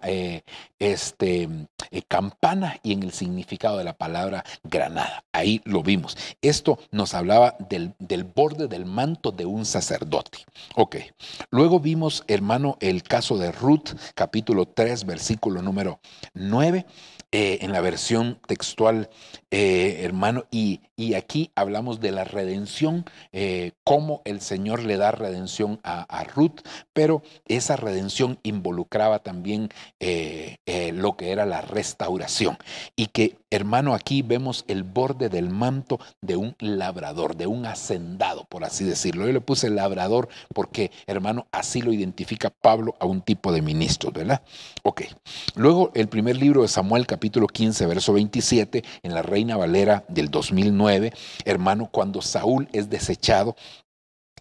[SPEAKER 1] campana y en el significado de la palabra granada. Ahí lo vimos. Esto nos hablaba del borde del manto de un sacerdote. Ok. Luego vimos, hermano, el caso de Ruth, capítulo 3, versículo número 9. En la versión textual, hermano, y aquí hablamos de la redención, cómo el Señor le da redención a Ruth, pero esa redención involucraba también lo que era la restauración. Y que, hermano, aquí vemos el borde del manto de un labrador, de un hacendado, por así decirlo. Yo le puse labrador porque, hermano, así lo identifica Pablo a un tipo de ministros, ¿verdad? Ok. Luego, el primer libro de Samuel, capítulo 15, verso 27, en la Reina Valera del 2009, hermano, cuando Saúl es desechado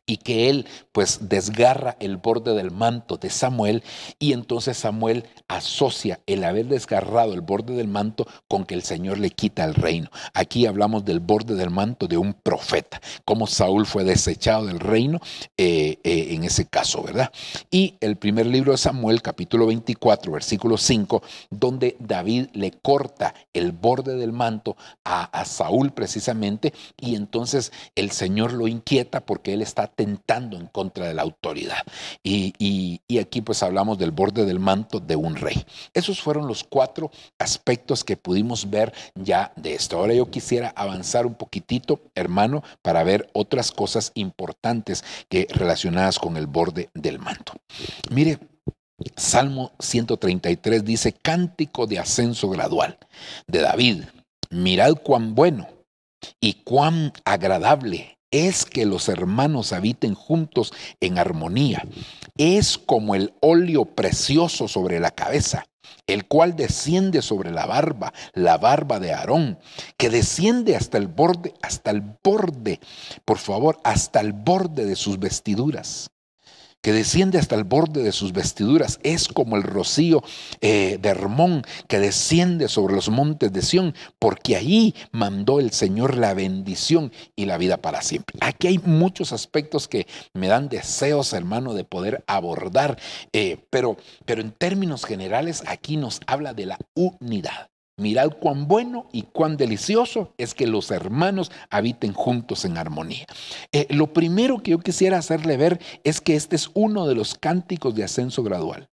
[SPEAKER 1] y que él pues desgarra el borde del manto de Samuel, y entonces Samuel asocia el haber desgarrado el borde del manto con que el Señor le quita el reino. Aquí hablamos del borde del manto de un profeta, como Saúl fue desechado del reino en ese caso, ¿verdad? Y el primer libro de Samuel, capítulo 24, versículo 5, donde David le corta el borde del manto a Saúl precisamente, y entonces el Señor lo inquieta porque él está tentando en contra de la autoridad. Y aquí pues hablamos del borde del manto de un rey. Esos fueron los 4 aspectos que pudimos ver ya de esto. Ahora yo quisiera avanzar un poquitito, hermano, para ver otras cosas importantes relacionadas con el borde del manto. Mire, Salmo 133 dice: cántico de ascenso gradual de David. Mirad cuán bueno y cuán agradable es que los hermanos habiten juntos en armonía. Es como el óleo precioso sobre la cabeza, el cual desciende sobre la barba de Aarón, que desciende hasta el borde, por favor, hasta el borde de sus vestiduras. Que desciende hasta el borde de sus vestiduras. Es como el rocío de Hermón, que desciende sobre los montes de Sión, porque allí mandó el Señor la bendición y la vida para siempre. Aquí hay muchos aspectos que me dan deseos, hermano, de poder abordar, pero en términos generales aquí nos habla de la unidad. Mirad cuán bueno y cuán delicioso es que los hermanos habiten juntos en armonía. Lo primero que yo quisiera hacerle ver es que este es uno de los cánticos de ascenso gradual.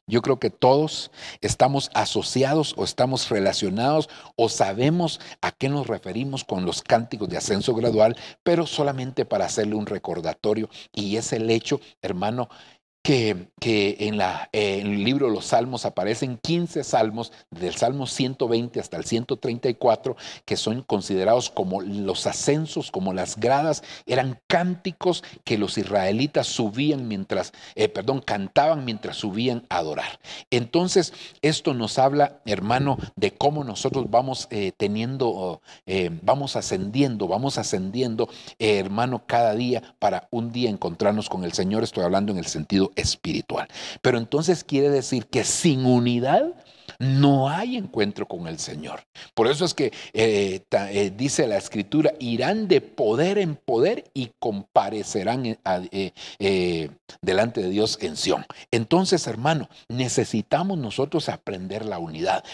[SPEAKER 1] Yo creo que todos estamos asociados o estamos relacionados o sabemos a qué nos referimos con los cánticos de ascenso gradual, pero solamente para hacerle un recordatorio, y es el hecho, hermano, que en el libro de los Salmos aparecen 15 salmos, del Salmo 120 hasta el 134, que son considerados como los ascensos, como las gradas. Eran cánticos que los israelitas cantaban mientras subían a adorar. Entonces, esto nos habla, hermano, de cómo nosotros vamos vamos ascendiendo, hermano, cada día para un día encontrarnos con el Señor. Estoy hablando en el sentido espiritual. Pero entonces quiere decir que sin unidad no hay encuentro con el Señor. Por eso es que dice la Escritura, irán de poder en poder y comparecerán delante de Dios en Sión. Entonces, hermano, necesitamos nosotros aprender la unidad.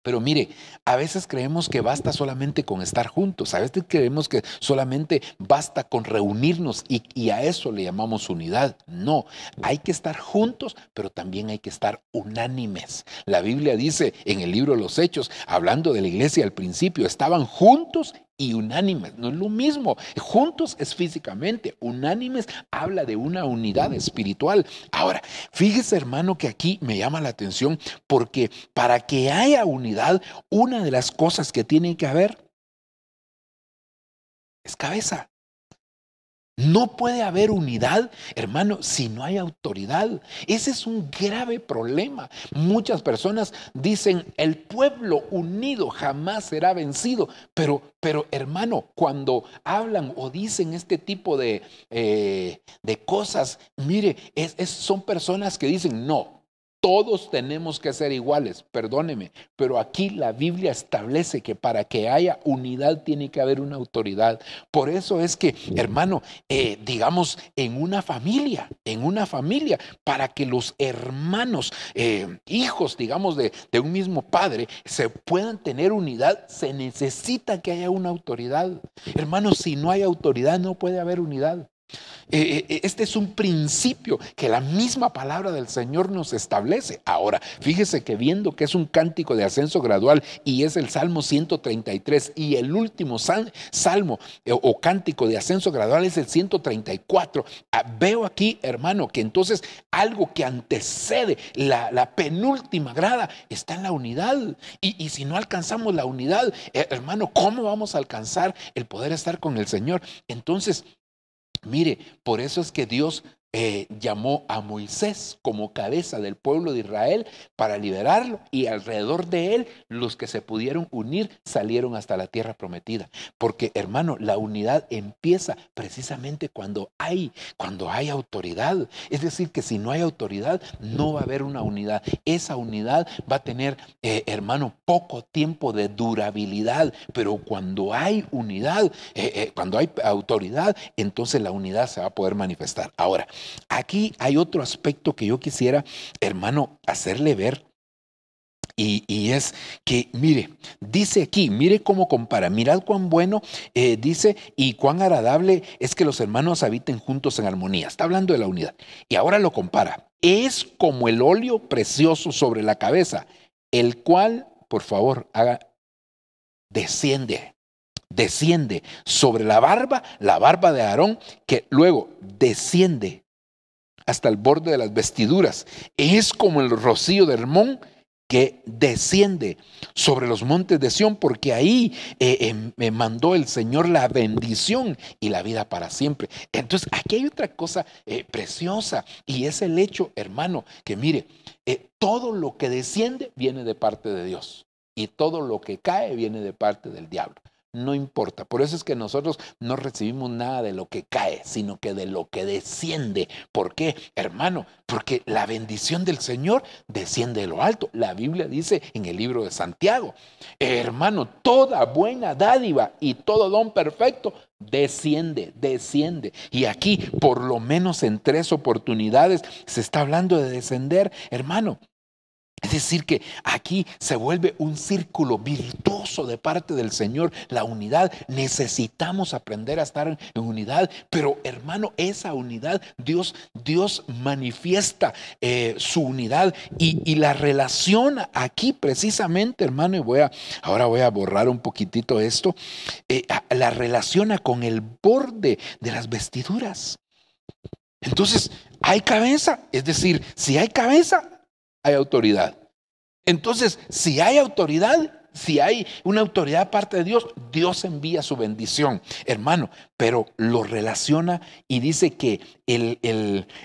[SPEAKER 1] Pero mire, a veces creemos que basta solamente con estar juntos, a veces creemos que solamente basta con reunirnos y a eso le llamamos unidad. No, hay que estar juntos, pero también hay que estar unánimes. La Biblia dice en el libro de los Hechos, hablando de la iglesia al principio, estaban juntos y unánimes. No es lo mismo. Juntos es físicamente, unánimes habla de una unidad espiritual. Ahora, fíjese, hermano, que aquí me llama la atención porque para que haya unidad, una de las cosas que tiene que haber es cabeza. No puede haber unidad, hermano, si no hay autoridad. Ese es un grave problema. Muchas personas dicen, el pueblo unido jamás será vencido. Pero hermano, cuando hablan o dicen este tipo de cosas, mire, son personas que dicen, no, todos tenemos que ser iguales, perdóneme, pero aquí la Biblia establece que para que haya unidad tiene que haber una autoridad. Por eso es que, hermano, digamos, en una familia, para que los hermanos, hijos, digamos, de un mismo padre, se puedan tener unidad, se necesita que haya una autoridad. Hermano, si no hay autoridad, no puede haber unidad. Este es un principio que la misma palabra del Señor nos establece. Ahora, fíjese que viendo que es un cántico de ascenso gradual y es el Salmo 133 y el último salmo o cántico de ascenso gradual es el 134, veo aquí, hermano, que entonces algo que antecede la penúltima grada está en la unidad. Y si no alcanzamos la unidad, hermano, ¿cómo vamos a alcanzar el poder estar con el Señor? Entonces, mire, por eso es que Dios llamó a Moisés como cabeza del pueblo de Israel para liberarlo, y alrededor de él los que se pudieron unir salieron hasta la tierra prometida. Porque, hermano, la unidad empieza precisamente cuando hay autoridad. Es decir, que si no hay autoridad no va a haber una unidad. Esa unidad va a tener, hermano, poco tiempo de durabilidad, pero cuando hay unidad, cuando hay autoridad, entonces la unidad se va a poder manifestar. Ahora, aquí hay otro aspecto que yo quisiera, hermano, hacerle ver, y es que, mire, dice aquí, mire cómo compara, mirad cuán bueno, dice, y cuán agradable es que los hermanos habiten juntos en armonía. Está hablando de la unidad. Y ahora lo compara. Es como el óleo precioso sobre la cabeza, el cual, por favor, desciende sobre la barba de Aarón, que luego desciende hasta el borde de las vestiduras. Es como el rocío de Hermón,
[SPEAKER 4] que desciende sobre los montes de Sión, porque ahí me mandó el Señor la bendición y la vida para siempre. Entonces aquí hay otra cosa preciosa, y es el hecho, hermano, que mire, todo lo que desciende viene de parte de Dios, y todo lo que cae viene de parte del diablo. No importa. Por eso es que nosotros no recibimos nada de lo que cae, sino que de lo que desciende. ¿Por qué, hermano? Porque la bendición del Señor desciende de lo alto. La Biblia dice en el libro de Santiago, hermano, toda buena dádiva y todo don perfecto desciende. Y aquí, por lo menos en 3 oportunidades, se está hablando de descender, hermano. Es decir, que aquí se vuelve un círculo virtuoso de parte del Señor, la unidad. Necesitamos aprender a estar en unidad, pero hermano, esa unidad, Dios manifiesta su unidad y la relaciona aquí precisamente, hermano, y ahora voy a borrar un poquitito esto, la relaciona con el borde de las vestiduras. Entonces, hay cabeza, es decir, si hay cabeza, hay autoridad. Entonces, si hay autoridad, si hay una autoridad aparte de Dios, Dios envía su bendición, hermano, pero lo relaciona y dice que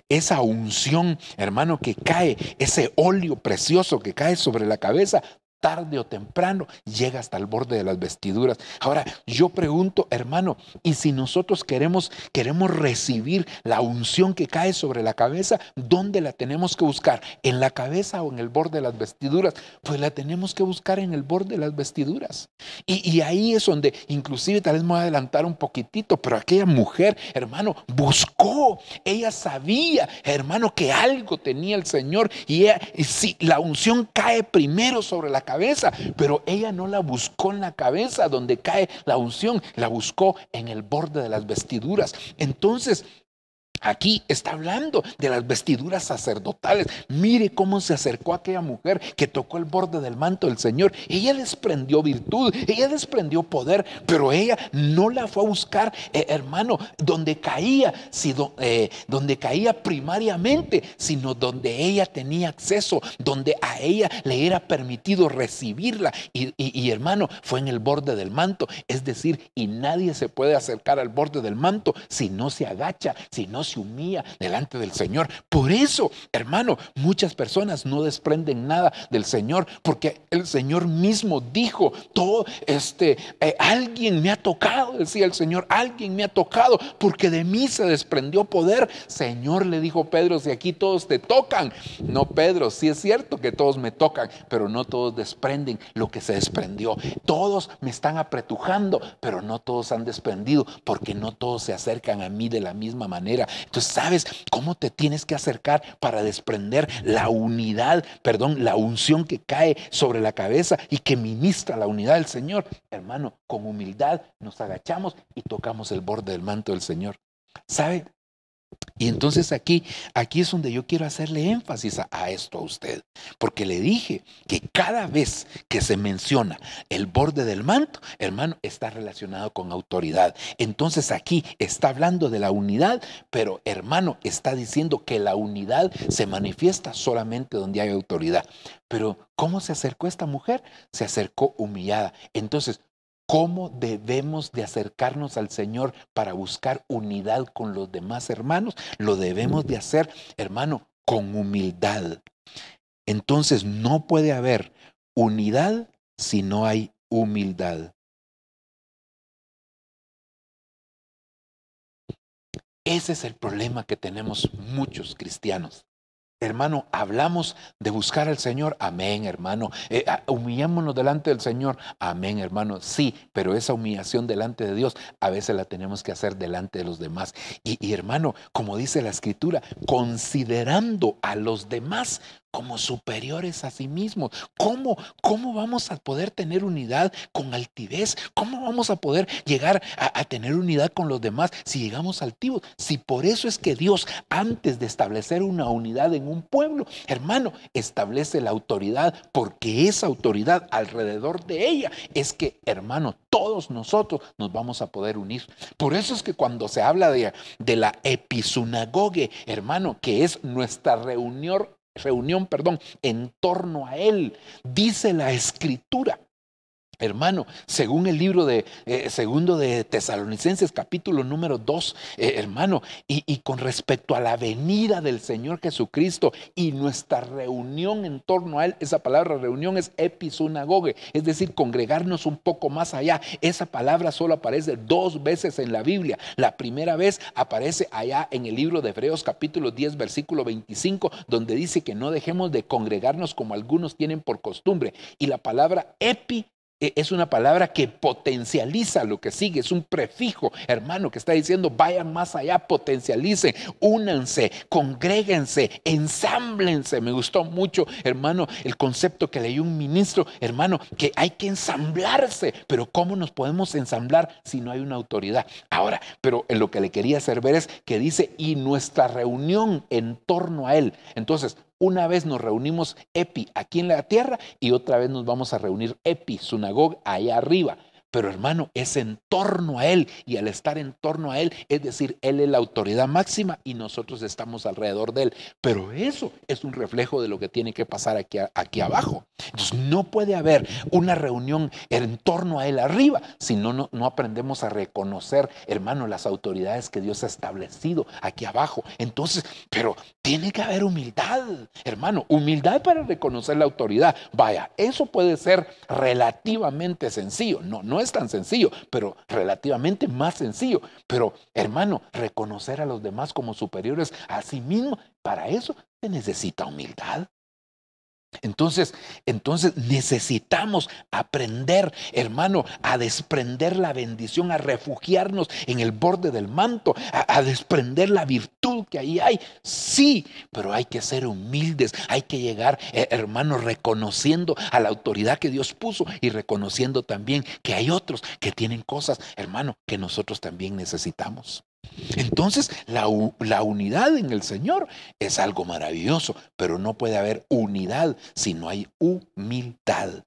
[SPEAKER 4] esa unción, hermano, que cae, ese óleo precioso que cae sobre la cabeza, tarde o temprano llega hasta el borde de las vestiduras. Ahora, yo pregunto, hermano, ¿y si nosotros queremos recibir la unción que cae sobre la cabeza, dónde la tenemos que buscar? ¿En la cabeza o en el borde de las vestiduras? Pues la tenemos que buscar en el borde de las vestiduras. Y ahí es donde, inclusive, tal vez me voy a adelantar un poquitito, pero aquella mujer, hermano, buscó. Ella sabía, hermano, que algo tenía el Señor, y si la unción cae primero sobre la cabeza, pero ella no la buscó en la cabeza donde cae la unción, la buscó en el borde de las vestiduras. Entonces, aquí está hablando de las vestiduras sacerdotales. Mire cómo se acercó aquella mujer que tocó el borde del manto del Señor. Ella desprendió virtud, ella desprendió poder, pero ella no la fue a buscar, hermano, donde caía, donde caía primariamente, sino donde ella tenía acceso, donde a ella le era permitido recibirla. Y hermano, fue en el borde del manto. Es decir, y nadie se puede acercar al borde del manto si no se agacha, si no se humilla delante del Señor. Por eso, hermano, muchas personas no desprenden nada del Señor, porque el Señor mismo dijo, alguien me ha tocado, decía el Señor, alguien me ha tocado, porque de mí se desprendió poder. Señor, le dijo Pedro, si aquí todos te tocan. No, Pedro, sí es cierto que todos me tocan, pero no todos desprenden lo que se desprendió. Todos me están apretujando, pero no todos han desprendido, porque no todos se acercan a mí de la misma manera. Entonces, ¿sabes cómo te tienes que acercar para desprender la unción que cae sobre la cabeza y que ministra la unidad del Señor? Hermano, con humildad nos agachamos y tocamos el borde del manto del Señor. ¿Sabe? Y entonces aquí es donde yo quiero hacerle énfasis a esto a usted, porque le dije que cada vez que se menciona el borde del manto, hermano, está relacionado con autoridad. Entonces aquí está hablando de la unidad, pero hermano, está diciendo que la unidad se manifiesta solamente donde hay autoridad. Pero ¿cómo se acercó esta mujer? Se acercó humillada. Entonces, ¿cómo debemos de acercarnos al Señor para buscar unidad con los demás hermanos? Lo debemos de hacer, hermano, con humildad. Entonces no puede haber unidad si no hay humildad. Ese es el problema que tenemos muchos cristianos. Hermano, hablamos de buscar al Señor, amén, hermano. Humillémonos delante del Señor, amén, hermano. Sí, pero esa humillación delante de Dios a veces la tenemos que hacer delante de los demás. Y hermano, como dice la Escritura, considerando a los demás como superiores a sí mismos. ¿Cómo vamos a poder tener unidad con altivez? ¿Cómo vamos a poder llegar a tener unidad con los demás si llegamos altivos? Si por eso es que Dios, antes de establecer una unidad en un pueblo, hermano, establece la autoridad, porque esa autoridad alrededor de ella es que, hermano, todos nosotros nos vamos a poder unir. Por eso es que cuando se habla de la episinagoge, hermano, que es nuestra reunión en torno a Él. Dice la Escritura, hermano, según el libro de segundo de Tesalonicenses, capítulo número 2, hermano, y con respecto a la venida del Señor Jesucristo y nuestra reunión en torno a Él, esa palabra reunión es episunagoge, es decir, congregarnos un poco más allá. Esa palabra solo aparece 2 veces en la Biblia. La primera vez aparece allá en el libro de Hebreos, capítulo 10, versículo 25, donde dice que no dejemos de congregarnos como algunos tienen por costumbre. Y la palabra epi es una palabra que potencializa lo que sigue, es un prefijo, hermano, que está diciendo vayan más allá, potencialicen, únanse, congréguense, ensámblense. Me gustó mucho, hermano, el concepto que leí un ministro, hermano, que hay que ensamblarse. Pero ¿cómo nos podemos ensamblar si no hay una autoridad? Ahora, pero en lo que le quería hacer ver es que dice, y nuestra reunión en torno a Él. Entonces, una vez nos reunimos epi aquí en la tierra y otra vez nos vamos a reunir epi, sunagog, allá arriba. Pero hermano, es en torno a Él, y al estar en torno a Él, es decir, Él es la autoridad máxima y nosotros estamos alrededor de Él. Pero eso es un reflejo de lo que tiene que pasar aquí abajo. Entonces no puede haber una reunión en torno a Él arriba si no aprendemos a reconocer, hermano, las autoridades que Dios ha establecido aquí abajo. Entonces, pero tiene que haber humildad, hermano, humildad para reconocer la autoridad. Vaya, eso puede ser relativamente sencillo, no es tan sencillo, pero relativamente más sencillo. Pero, hermano, reconocer a los demás como superiores a sí mismo, para eso se necesita humildad. Entonces necesitamos aprender, hermano, a desprender la bendición, a refugiarnos en el borde del manto, a desprender la virtud que ahí hay. Sí, pero hay que ser humildes, hay que llegar, hermano, reconociendo a la autoridad que Dios puso y reconociendo también que hay otros que tienen cosas, hermano, que nosotros también necesitamos. Entonces la unidad en el Señor es algo maravilloso, pero no puede haber unidad si no hay humildad.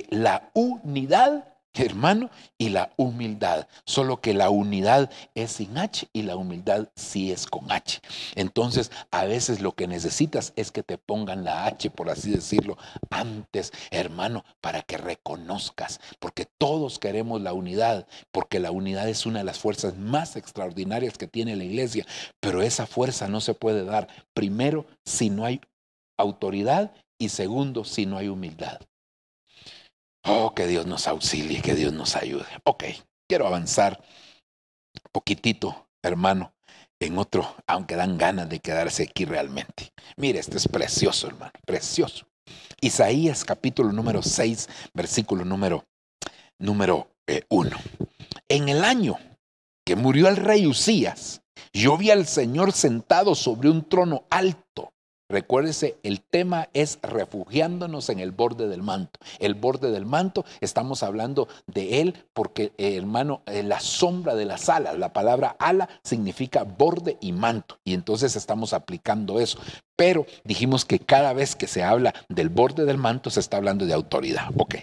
[SPEAKER 4] La unidad, hermano, y la humildad, solo que la unidad es sin H y la humildad sí es con H. Entonces a veces lo que necesitas es que te pongan la H, por así decirlo, antes, hermano, para que reconozcas, porque todos queremos la unidad, porque la unidad es una de las fuerzas más extraordinarias que tiene la iglesia, pero esa fuerza no se puede dar, primero, si no hay autoridad, y segundo, si no hay humildad. Oh, que Dios nos auxilie, que Dios nos ayude. Ok, quiero avanzar un poquitito, hermano, en otro, aunque dan ganas de quedarse aquí realmente. Mire, este es precioso, hermano, precioso. Isaías capítulo número 6, versículo número 1. En el año que murió el rey Usías, yo vi al Señor sentado sobre un trono alto. Recuérdese, el tema es refugiándonos en el borde del manto. El borde del manto, estamos hablando de él porque, hermano, la sombra de las alas, la palabra ala significa borde y manto. Y entonces estamos aplicando eso. Pero dijimos que cada vez que se habla del borde del manto se está hablando de autoridad. Ok.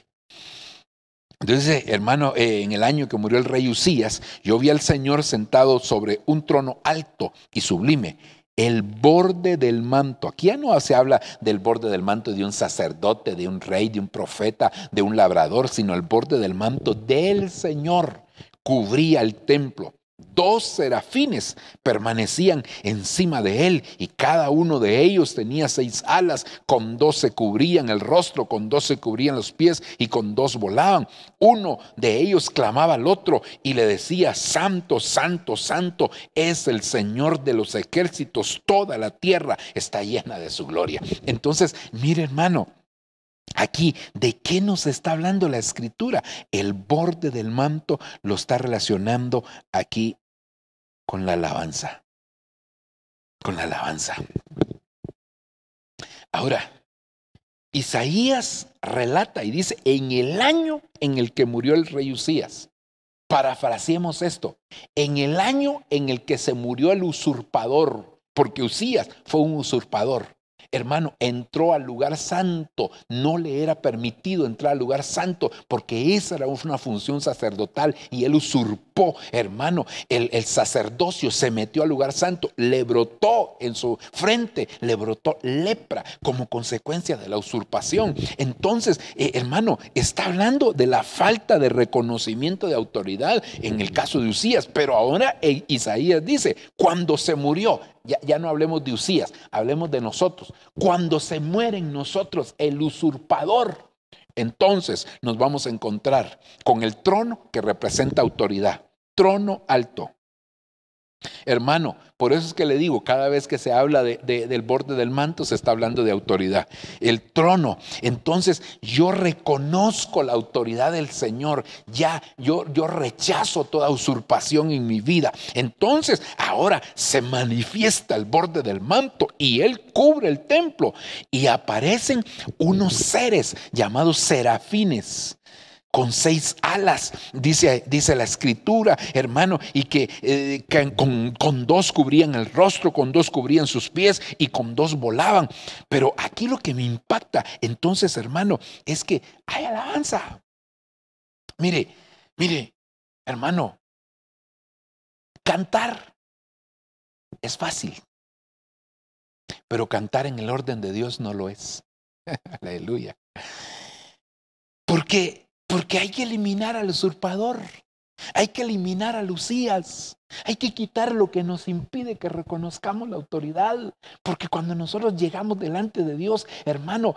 [SPEAKER 4] Entonces, hermano, en el año que murió el rey Usías, yo vi al Señor sentado sobre un trono alto y sublime. El borde del manto. Aquí ya no se habla del borde del manto de un sacerdote, de un rey, de un profeta, de un labrador, sino el borde del manto del Señor cubría el templo. 2 serafines permanecían encima de él y cada uno de ellos tenía 6 alas, con 2 se cubrían el rostro, con 2 se cubrían los pies y con 2 volaban. Uno de ellos clamaba al otro y le decía: Santo, santo, santo es el Señor de los ejércitos, toda la tierra está llena de su gloria. Entonces, mire, hermano, aquí, ¿de qué nos está hablando la Escritura? El borde del manto lo está relacionando aquí con la alabanza. Con la alabanza. Ahora, Isaías relata y dice, en el año en el que murió el rey Usías. Parafraseemos esto. En el año en el que se murió el usurpador, porque Usías fue un usurpador. hermano, entró al lugar santo. No le era permitido entrar al lugar santo porque esa era una función sacerdotal y él usurpó, hermano, el sacerdocio. Se metió al lugar santo, le brotó en su frente, le brotó lepra como consecuencia de la usurpación. Entonces, hermano, está hablando de la falta de reconocimiento de autoridad en el caso de Uzías, pero ahora Isaías dice, cuando se murió, ya no hablemos de Uzías, hablemos de nosotros. Cuando se muere en nosotros el usurpador, entonces nos vamos a encontrar con el trono que representa autoridad, trono alto. Hermano, por eso es que le digo, cada vez que se habla del borde del manto, se está hablando de autoridad. El trono. Entonces, yo reconozco la autoridad del Señor. Yo rechazo toda usurpación en mi vida. Entonces, ahora se manifiesta el borde del manto y Él cubre el templo. Y aparecen unos seres llamados serafines, con 6 alas, dice la escritura, hermano, y que con 2 cubrían el rostro, con 2 cubrían sus pies y con 2 volaban. Pero aquí lo que me impacta, entonces, hermano, es que hay alabanza. Mire, hermano, cantar es fácil, pero cantar en el orden de Dios no lo es. Aleluya. Porque hay que eliminar al usurpador, hay que eliminar a Uzías, hay que quitar lo que nos impide que reconozcamos la autoridad. Porque cuando nosotros llegamos delante de Dios, hermano,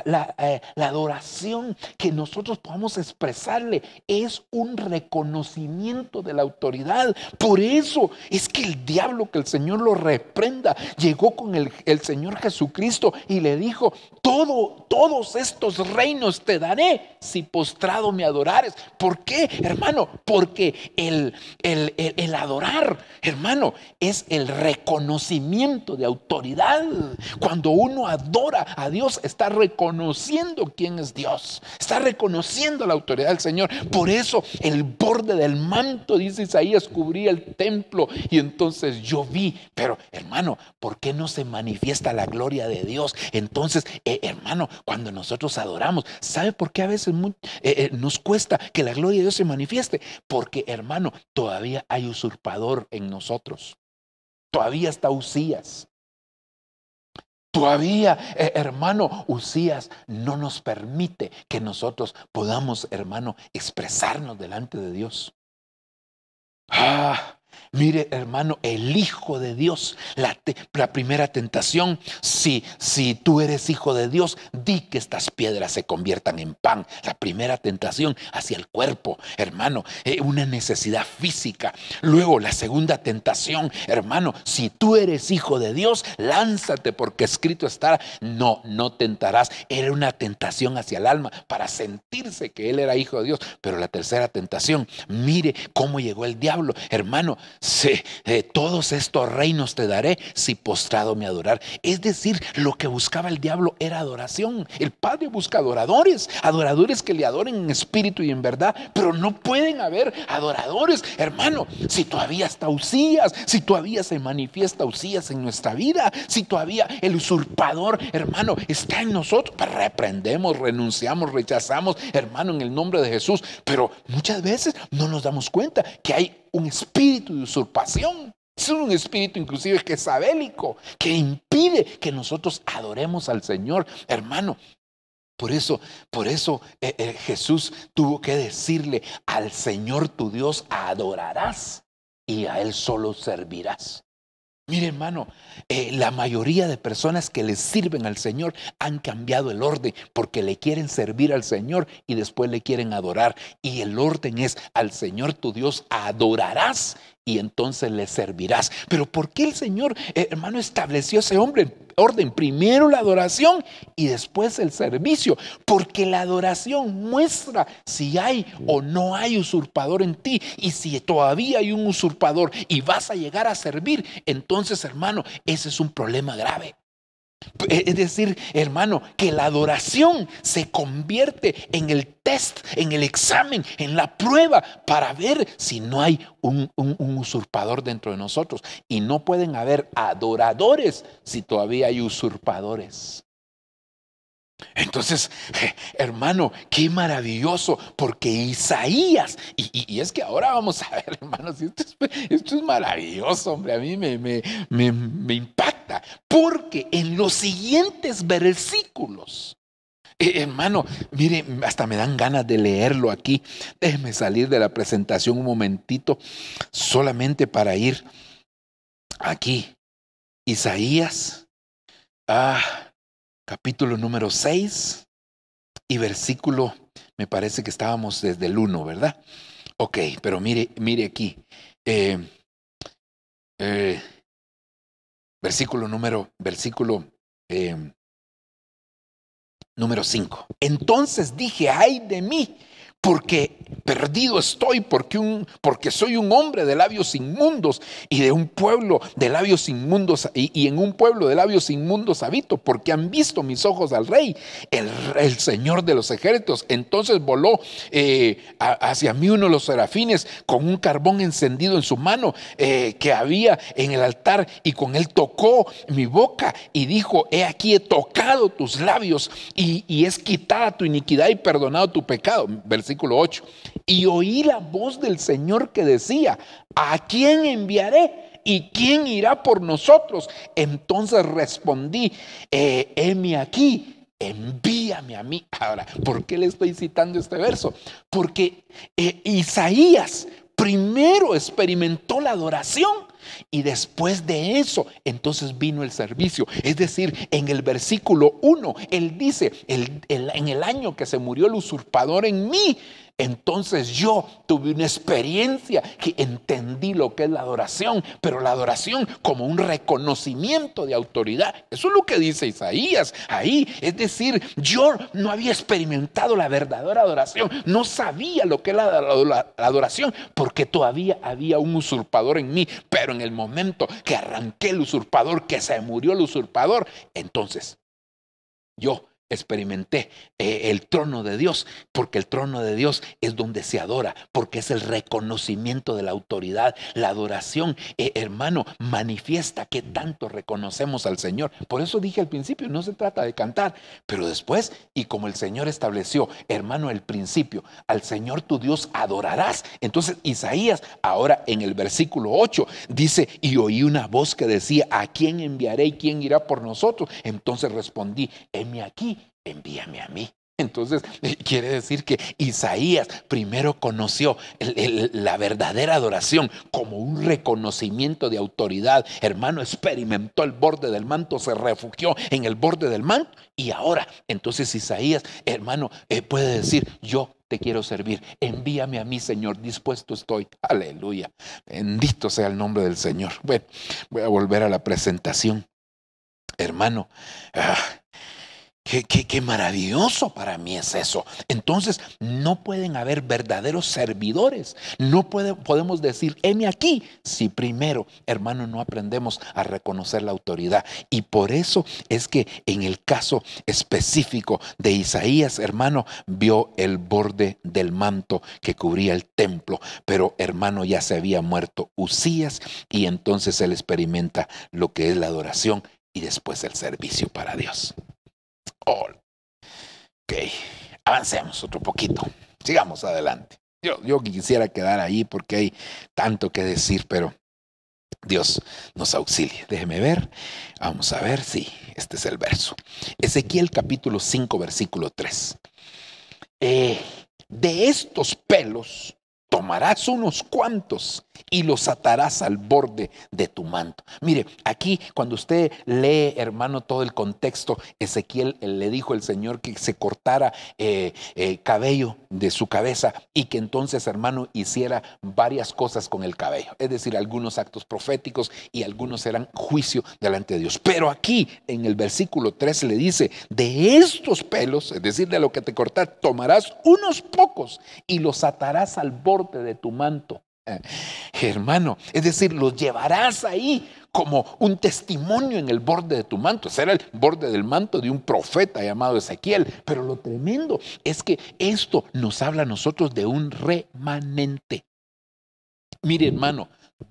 [SPEAKER 4] la adoración que nosotros podamos expresarle es un reconocimiento de la autoridad. Por eso es que el diablo, que el Señor lo reprenda, llegó con el Señor Jesucristo y le dijo, todos estos reinos te daré si postrado me adorares. ¿Por qué, hermano? Porque el adorar, hermano, es el reconocimiento de autoridad. Cuando uno adora a Dios, está reconociendo quién es Dios, está reconociendo la autoridad del Señor. Por eso el borde del manto, dice Isaías, cubría el templo. Y entonces yo vi, pero hermano, ¿por qué no se manifiesta la gloria de Dios? Entonces, hermano, cuando nosotros adoramos, ¿sabe por qué a veces nos cuesta que la gloria de Dios se manifieste? Porque, hermano, todavía hay usurpador en nosotros. Todavía está Uzías. Todavía, hermano, Uzías no nos permite que nosotros podamos, hermano, expresarnos delante de Dios. Mire, hermano, el Hijo de Dios, la primera tentación, si tú eres hijo de Dios, di que estas piedras se conviertan en pan. La primera tentación hacia el cuerpo, hermano, una necesidad física. Luego la segunda tentación, hermano, si tú eres hijo de Dios, lánzate porque escrito está, no tentarás. Era una tentación hacia el alma para sentirse que él era hijo de Dios. Pero la tercera tentación, mire cómo llegó el diablo, hermano. Todos estos reinos te daré si postrado me adorar. Es decir, lo que buscaba el diablo era adoración. El Padre busca adoradores que le adoren en espíritu y en verdad. Pero no pueden haber adoradores, hermano, si todavía está Uzías, si todavía se manifiesta Uzías en nuestra vida, si todavía el usurpador, hermano, está en nosotros. Reprendemos, renunciamos, rechazamos, hermano, en el nombre de Jesús. Pero muchas veces no nos damos cuenta que hay un espíritu de usurpación. Es un espíritu inclusive jezabélico que impide que nosotros adoremos al Señor, hermano. Por eso Jesús tuvo que decirle, al Señor tu Dios adorarás y a Él solo servirás. Mire, hermano, la mayoría de personas que le sirven al Señor han cambiado el orden porque le quieren servir al Señor y después le quieren adorar. Y el orden es, al Señor tu Dios adorarás y entonces le servirás. Pero ¿por qué el Señor, hermano, estableció ese orden? Primero la adoración y después el servicio. Porque la adoración muestra si hay o no hay usurpador en ti. Y si todavía hay un usurpador y vas a llegar a servir, entonces, hermano, ese es un problema grave. Es decir, hermano, que la adoración se convierte en el test, en el examen, en la prueba para ver si no hay un usurpador dentro de nosotros. Y no pueden haber adoradores si todavía hay usurpadores. Entonces, hermano, qué maravilloso, porque Isaías, y es que ahora vamos a ver, hermanos, esto es maravilloso, hombre, a mí me impacta, porque en los siguientes versículos, hermano, mire, hasta me dan ganas de leerlo aquí. Déjeme salir de la presentación un momentito, solamente para ir aquí, Isaías, capítulo número 6 y versículo, me parece que estábamos desde el 1, ¿verdad? Ok, pero mire aquí. Versículo número 5. Entonces dije, ay de mí, porque perdido estoy, porque soy un hombre de labios inmundos y de un pueblo de labios inmundos, y en un pueblo de labios inmundos habito, porque han visto mis ojos al Rey, el Señor de los ejércitos. Entonces voló hacia mí uno de los serafines con un carbón encendido en su mano que había en el altar, y con él tocó mi boca y dijo, he aquí he tocado tus labios y es quitada tu iniquidad y perdonado tu pecado. Versículo 8. Y oí la voz del Señor que decía, ¿a quién enviaré? ¿Y quién irá por nosotros? Entonces respondí, heme aquí, envíame a mí. Ahora, ¿por qué le estoy citando este verso? Porque Isaías primero experimentó la adoración y después de eso, entonces vino el servicio. Es decir, en el versículo 1, él dice, en el año que se murió el usurpador en mí, entonces yo tuve una experiencia que entendí lo que es la adoración, pero la adoración como un reconocimiento de autoridad. Eso es lo que dice Isaías ahí. Es decir, yo no había experimentado la verdadera adoración, no sabía lo que era la adoración, porque todavía había un usurpador en mí. Pero en el momento que arranqué el usurpador, que se murió el usurpador, entonces yo experimenté el trono de Dios, porque el trono de Dios es donde se adora, porque es el reconocimiento de la autoridad. La adoración, hermano, manifiesta que tanto reconocemos al Señor. Por eso dije al principio, no se trata de cantar, pero después, y como el Señor estableció, hermano, el principio, al Señor tu Dios adorarás. Entonces Isaías, ahora en el versículo 8, dice, y oí una voz que decía, ¿a quién enviaré y quién irá por nosotros? Entonces respondí, heme aquí, envíame a mí. Entonces quiere decir que Isaías primero conoció la verdadera adoración como un reconocimiento de autoridad. Hermano, experimentó el borde del manto, se refugió en el borde del manto, y ahora entonces Isaías, hermano, puede decir, yo te quiero servir, envíame a mí, Señor, dispuesto estoy. Aleluya, bendito sea el nombre del Señor. Bueno, voy a volver a la presentación, hermano. Qué maravilloso para mí es eso. Entonces no pueden haber verdaderos servidores. No podemos decir, heme aquí, si primero, hermano, no aprendemos a reconocer la autoridad. Y por eso es que en el caso específico de Isaías, hermano, vio el borde del manto que cubría el templo. Pero, hermano, ya se había muerto Uzías, y entonces él experimenta lo que es la adoración y después el servicio para Dios. Ok, avancemos otro poquito, sigamos adelante. Yo quisiera quedar ahí porque hay tanto que decir, pero Dios nos auxilie. Déjeme ver, vamos a ver, sí, este es el verso. Ezequiel capítulo 5, versículo 3. De estos pelos tomarás unos cuantos y los atarás al borde de tu manto. Mire, aquí cuando usted lee, hermano, todo el contexto, Ezequiel le dijo al Señor que se cortara cabello de su cabeza, y que entonces, hermano, hiciera varias cosas con el cabello. Es decir, algunos actos proféticos y algunos eran juicio delante de Dios. Pero aquí en el versículo 3 le dice, de estos pelos, es decir, de lo que te cortas, tomarás unos pocos y los atarás al borde de tu manto. Hermano, es decir, los llevarás ahí como un testimonio en el borde de tu manto. Ese era el borde del manto de un profeta llamado Ezequiel. Pero lo tremendo es que esto nos habla a nosotros de un remanente. Mire, hermano,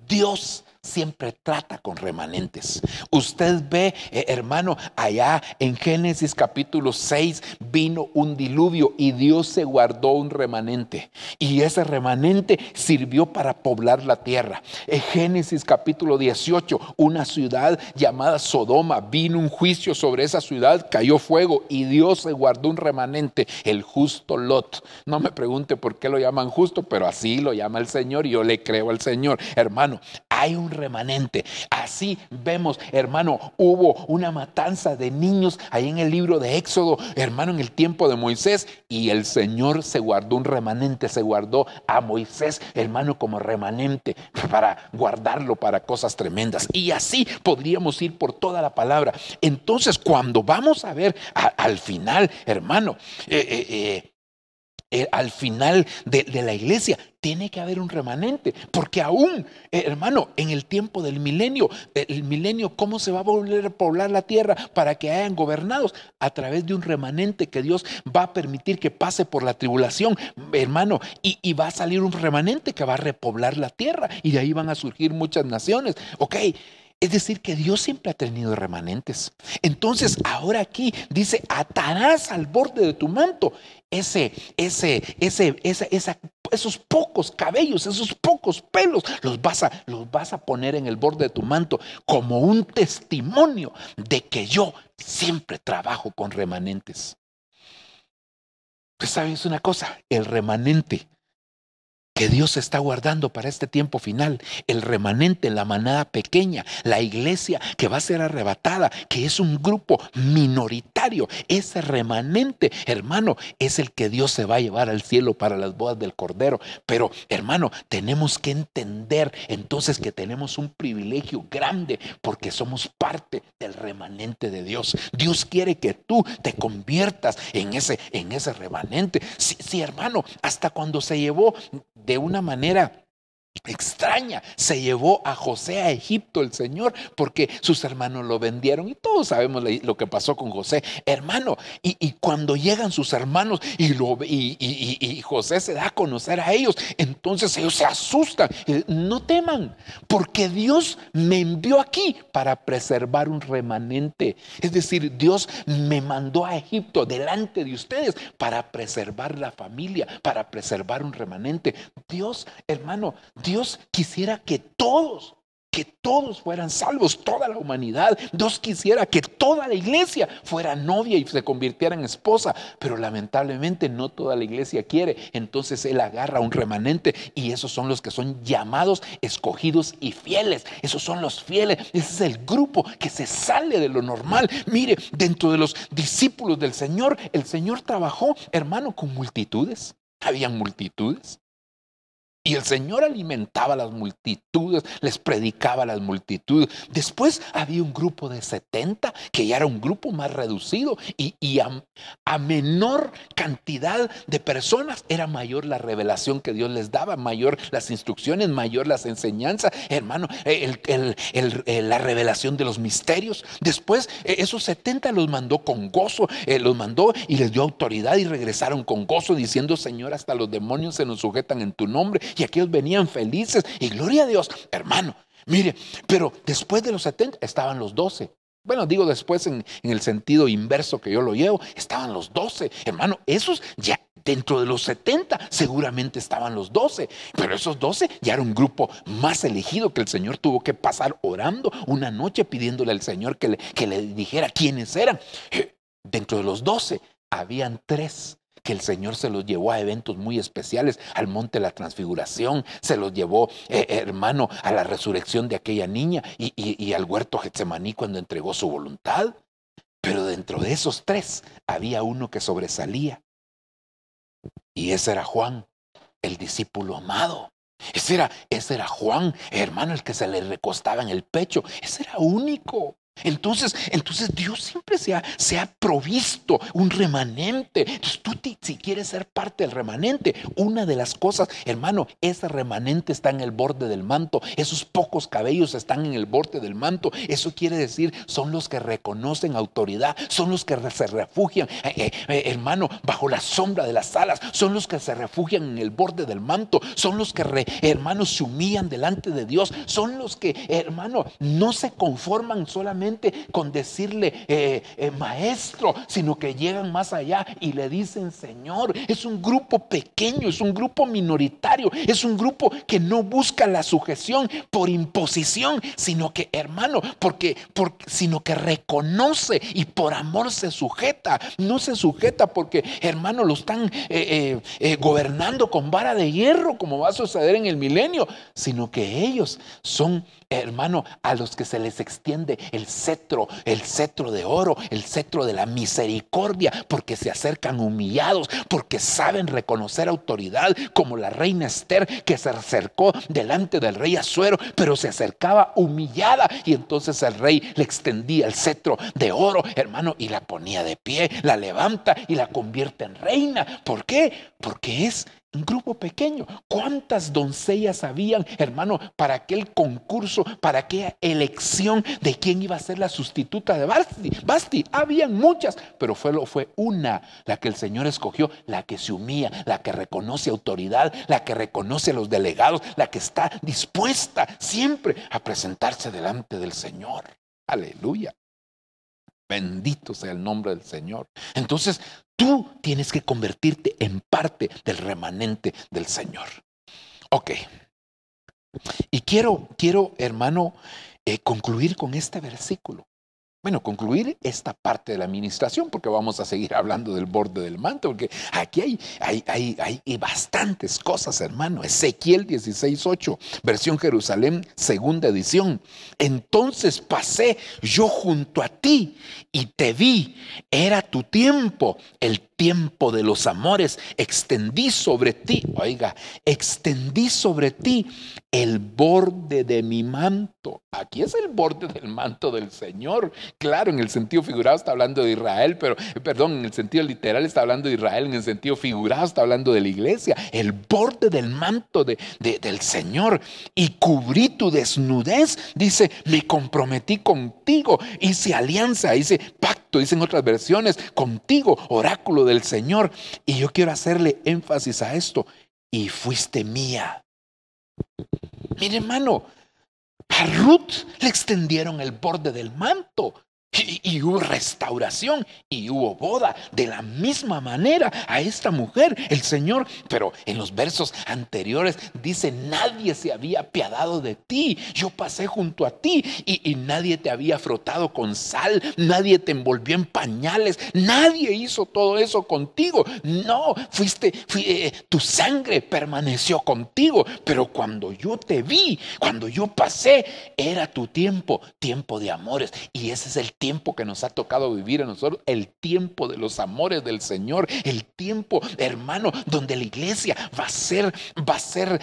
[SPEAKER 4] Dios siempre trata con remanentes. Usted ve, hermano, allá en Génesis capítulo 6 vino un diluvio y Dios se guardó un remanente. Y ese remanente sirvió para poblar la tierra. En Génesis capítulo 18, una ciudad llamada Sodoma, vino un juicio sobre esa ciudad, cayó fuego y Dios se guardó un remanente, el justo Lot. No me pregunte por qué lo llaman justo, pero así lo llama el Señor y yo le creo al Señor. Hermano, hay un remanente. Así vemos, hermano, hubo una matanza de niños ahí en el libro de Éxodo, hermano, en el tiempo de Moisés, y el Señor se guardó un remanente, se guardó a Moisés, hermano, como remanente para guardarlo para cosas tremendas. Y así podríamos ir por toda la palabra. Entonces, cuando vamos a ver al final, hermano, al final de la iglesia, tiene que haber un remanente, porque aún, hermano, en el tiempo del milenio, ¿cómo se va a volver a poblar la tierra para que hayan gobernados? A través de un remanente que Dios va a permitir que pase por la tribulación, hermano, y va a salir un remanente que va a repoblar la tierra, y de ahí van a surgir muchas naciones, ¿ok? Es decir, que Dios siempre ha tenido remanentes. Entonces, ahora aquí dice, atarás al borde de tu manto esos pocos cabellos, esos pocos pelos, los vas a poner en el borde de tu manto como un testimonio de que yo siempre trabajo con remanentes. Pues, ¿sabes una cosa? El remanente que Dios está guardando para este tiempo final, el remanente, la manada pequeña, la iglesia que va a ser arrebatada, que es un grupo minoritario, ese remanente, hermano, es el que Dios se va a llevar al cielo para las bodas del Cordero. Pero, hermano, tenemos que entender entonces que tenemos un privilegio grande porque somos parte del remanente de Dios. Dios quiere que tú te conviertas en ese remanente. Sí, hermano, hasta cuando se llevó de una manera extraña, se llevó a José a Egipto el Señor porque sus hermanos lo vendieron y todos sabemos lo que pasó con José, hermano, y cuando llegan sus hermanos y José se da a conocer a ellos, entonces ellos se asustan. No teman, porque Dios me envió aquí para preservar un remanente. Es decir, Dios me mandó a Egipto delante de ustedes para preservar la familia, para preservar un remanente. Dios, hermano, Dios quisiera que todos fueran salvos, toda la humanidad. Dios quisiera que toda la iglesia fuera novia y se convirtiera en esposa, pero lamentablemente no toda la iglesia quiere. Entonces Él agarra un remanente y esos son los que son llamados, escogidos y fieles. Esos son los fieles. Ese es el grupo que se sale de lo normal. Mire, dentro de los discípulos del Señor, el Señor trabajó, hermano, con multitudes. Habían multitudes. Y el Señor alimentaba a las multitudes, les predicaba a las multitudes. Después había un grupo de 70, que ya era un grupo más reducido. Y a menor cantidad de personas era mayor la revelación que Dios les daba, mayor las instrucciones, mayor las enseñanzas. Hermano, la revelación de los misterios. Después esos 70 los mandó con gozo, los mandó y les dio autoridad y regresaron con gozo diciendo: Señor, hasta los demonios se nos sujetan en tu nombre. Y aquellos venían felices y gloria a Dios, hermano. Mire, pero después de los 70 estaban los 12. Bueno, digo después en el sentido inverso que yo lo llevo, estaban los 12. Hermano, esos ya dentro de los 70 seguramente estaban los 12. Pero esos 12 ya era un grupo más elegido que el Señor tuvo que pasar orando una noche pidiéndole al Señor que le dijera quiénes eran. Dentro de los 12 habían 3 que el Señor se los llevó a eventos muy especiales, al monte de la transfiguración, se los llevó, hermano, a la resurrección de aquella niña y al huerto Getsemaní cuando entregó su voluntad. Pero dentro de esos 3 había uno que sobresalía, y ese era Juan, el discípulo amado. Ese era Juan, hermano, el que se le recostaba en el pecho. Ese era único. Entonces Dios siempre se ha provisto un remanente. Entonces si quieres ser parte del remanente, una de las cosas, hermano, ese remanente está en el borde del manto. Esos pocos cabellos están en el borde del manto. Eso quiere decir, son los que reconocen autoridad, son los que se refugian, hermano, bajo la sombra de las alas, son los que se refugian en el borde del manto, son los que, hermano, se humillan delante de Dios, son los que, hermano, no se conforman solamente con decirle maestro, sino que llegan más allá y le dicen Señor. Es un grupo pequeño, es un grupo minoritario, es un grupo que no busca la sujeción por imposición, sino que, hermano, sino que reconoce y por amor se sujeta. No se sujeta porque, hermano, lo están gobernando con vara de hierro, como va a suceder en el milenio, sino que ellos son, hermano, a los que se les extiende el cetro de oro, el cetro de la misericordia, porque se acercan humillados, porque saben reconocer autoridad, como la reina Esther, que se acercó delante del rey Asuero, pero se acercaba humillada, y entonces el rey le extendía el cetro de oro, hermano, y la ponía de pie, la levanta y la convierte en reina. ¿Por qué? Porque es un grupo pequeño. ¿Cuántas doncellas habían, hermano, para aquel concurso, para aquella elección de quién iba a ser la sustituta de Basti? Habían muchas, pero fue una la que el Señor escogió, la que se humilla, la que reconoce autoridad, la que reconoce a los delegados, la que está dispuesta siempre a presentarse delante del Señor. Aleluya. Bendito sea el nombre del Señor. Entonces, tú tienes que convertirte en parte del remanente del Señor. Ok. Y quiero, hermano, concluir con este versículo. Bueno, concluir esta parte de la administración, porque vamos a seguir hablando del borde del manto, porque aquí hay bastantes cosas, hermano. Ezequiel 16:8, versión Jerusalén, segunda edición. Entonces pasé yo junto a ti y te vi, era tu tiempo, el tiempo de los amores. Extendí sobre ti el borde de mi manto. Aquí es el borde del manto del Señor. Claro, en el sentido figurado está hablando de Israel, pero, perdón, en el sentido literal está hablando de Israel, en el sentido figurado está hablando de la iglesia. El borde del manto del Señor. Y cubrí tu desnudez, dice, me comprometí contigo, hice alianza, hice pacto, dicen otras versiones, contigo, oráculo del Señor. Y yo quiero hacerle énfasis a esto. Y fuiste mía. Mire, hermano, a Ruth le extendieron el borde del manto. Y hubo restauración y hubo boda de la misma manera a esta mujer, el Señor. Pero en los versos anteriores dice, nadie se había apiadado de ti. Yo pasé junto a ti y nadie te había frotado con sal, nadie te envolvió en pañales, nadie hizo todo eso contigo. No, tu sangre permaneció contigo. Pero cuando yo te vi, cuando yo pasé, era tu tiempo de amores. Y ese es el tiempo que nos ha tocado vivir a nosotros, el tiempo de los amores del Señor, el tiempo, hermano, donde la iglesia va a ser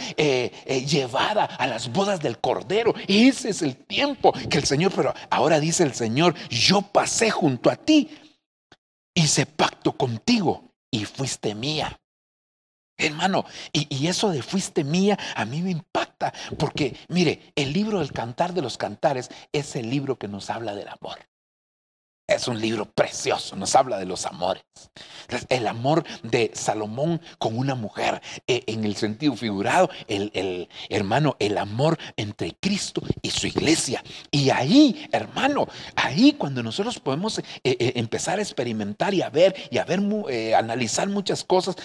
[SPEAKER 4] llevada a las bodas del Cordero. Ese es el tiempo que el Señor, pero ahora dice el Señor, yo pasé junto a ti, hice pacto contigo y fuiste mía. Hermano, y eso de fuiste mía a mí me impacta, porque mire, el libro del Cantar de los Cantares es el libro que nos habla del amor. Es un libro precioso, nos habla de los amores. El amor de Salomón con una mujer, en el sentido figurado, hermano, el amor entre Cristo y su iglesia. Y ahí, hermano, ahí cuando nosotros podemos empezar a experimentar y a ver, analizar muchas cosas,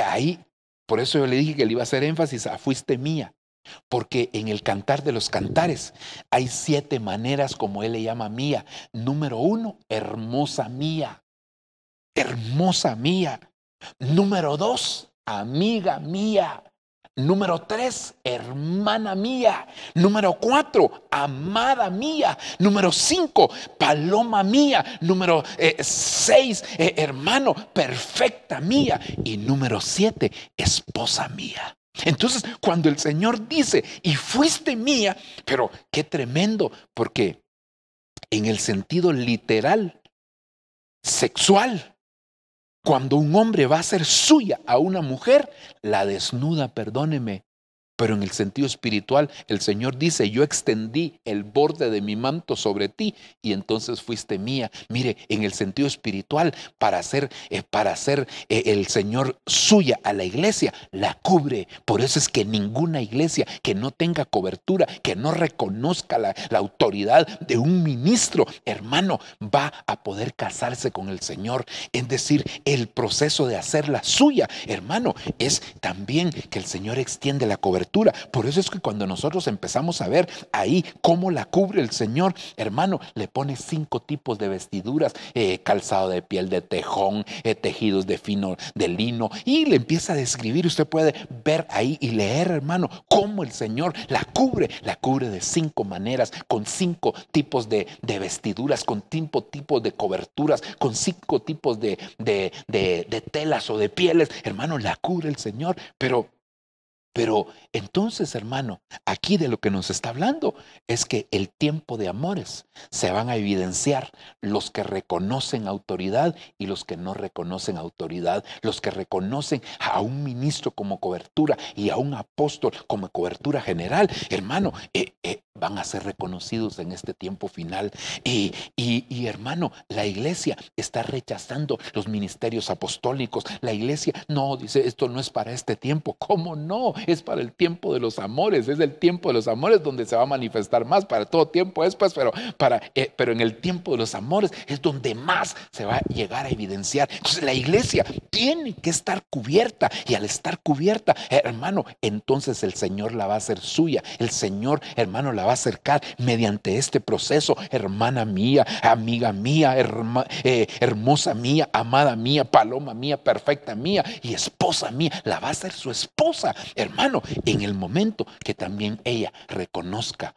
[SPEAKER 4] ahí, por eso yo le dije que le iba a hacer énfasis a fuiste mía. Porque en el Cantar de los Cantares hay 7 maneras como él le llama mía. Número 1, hermosa mía. Hermosa mía. Número 2, amiga mía. Número 3, hermana mía. Número 4, amada mía. Número 5, paloma mía. Número 6, hermano, perfecta mía. Y número 7, esposa mía. Entonces, cuando el Señor dice, y fuiste mía, pero qué tremendo, porque en el sentido literal, sexual. Cuando un hombre va a hacer suya a una mujer, la desnuda, perdóneme. Pero en el sentido espiritual, el Señor dice, yo extendí el borde de mi manto sobre ti y entonces fuiste mía. Mire, en el sentido espiritual, para hacer el Señor suya a la iglesia, la cubre. Por eso es que ninguna iglesia que no tenga cobertura, que no reconozca la autoridad de un ministro, hermano, va a poder casarse con el Señor. Es decir, el proceso de hacerla suya, hermano, es también que el Señor extiende la cobertura. Por eso es que cuando nosotros empezamos a ver ahí cómo la cubre el Señor, hermano, le pone 5 tipos de vestiduras, calzado de piel de tejón, tejidos de fino de lino, y le empieza a describir. Usted puede ver ahí y leer, hermano, cómo el Señor la cubre de 5 maneras, con 5 tipos de vestiduras, con 5 tipos de coberturas, con 5 tipos de telas o de pieles, hermano, la cubre el Señor. Pero entonces, hermano, aquí de lo que nos está hablando es que el tiempo de amores se van a evidenciar los que reconocen autoridad y los que no reconocen autoridad, los que reconocen a un ministro como cobertura y a un apóstol como cobertura general, hermano, van a ser reconocidos en este tiempo final. Y hermano, la iglesia está rechazando los ministerios apostólicos. La iglesia no, dice, esto no es para este tiempo. ¿Cómo no? Es para el tiempo de los amores. Es el tiempo de los amores donde se va a manifestar más. Para todo tiempo es pues, pero en el tiempo de los amores es donde más se va a llegar a evidenciar. Entonces la iglesia tiene que estar cubierta, y al estar cubierta, hermano, entonces el Señor la va a hacer suya. El Señor, hermano, la va a acercar mediante este proceso. Hermana mía, amiga mía, hermosa mía, amada mía, paloma mía, perfecta mía y esposa mía, la va a hacer su esposa, hermano, en el momento que también ella reconozca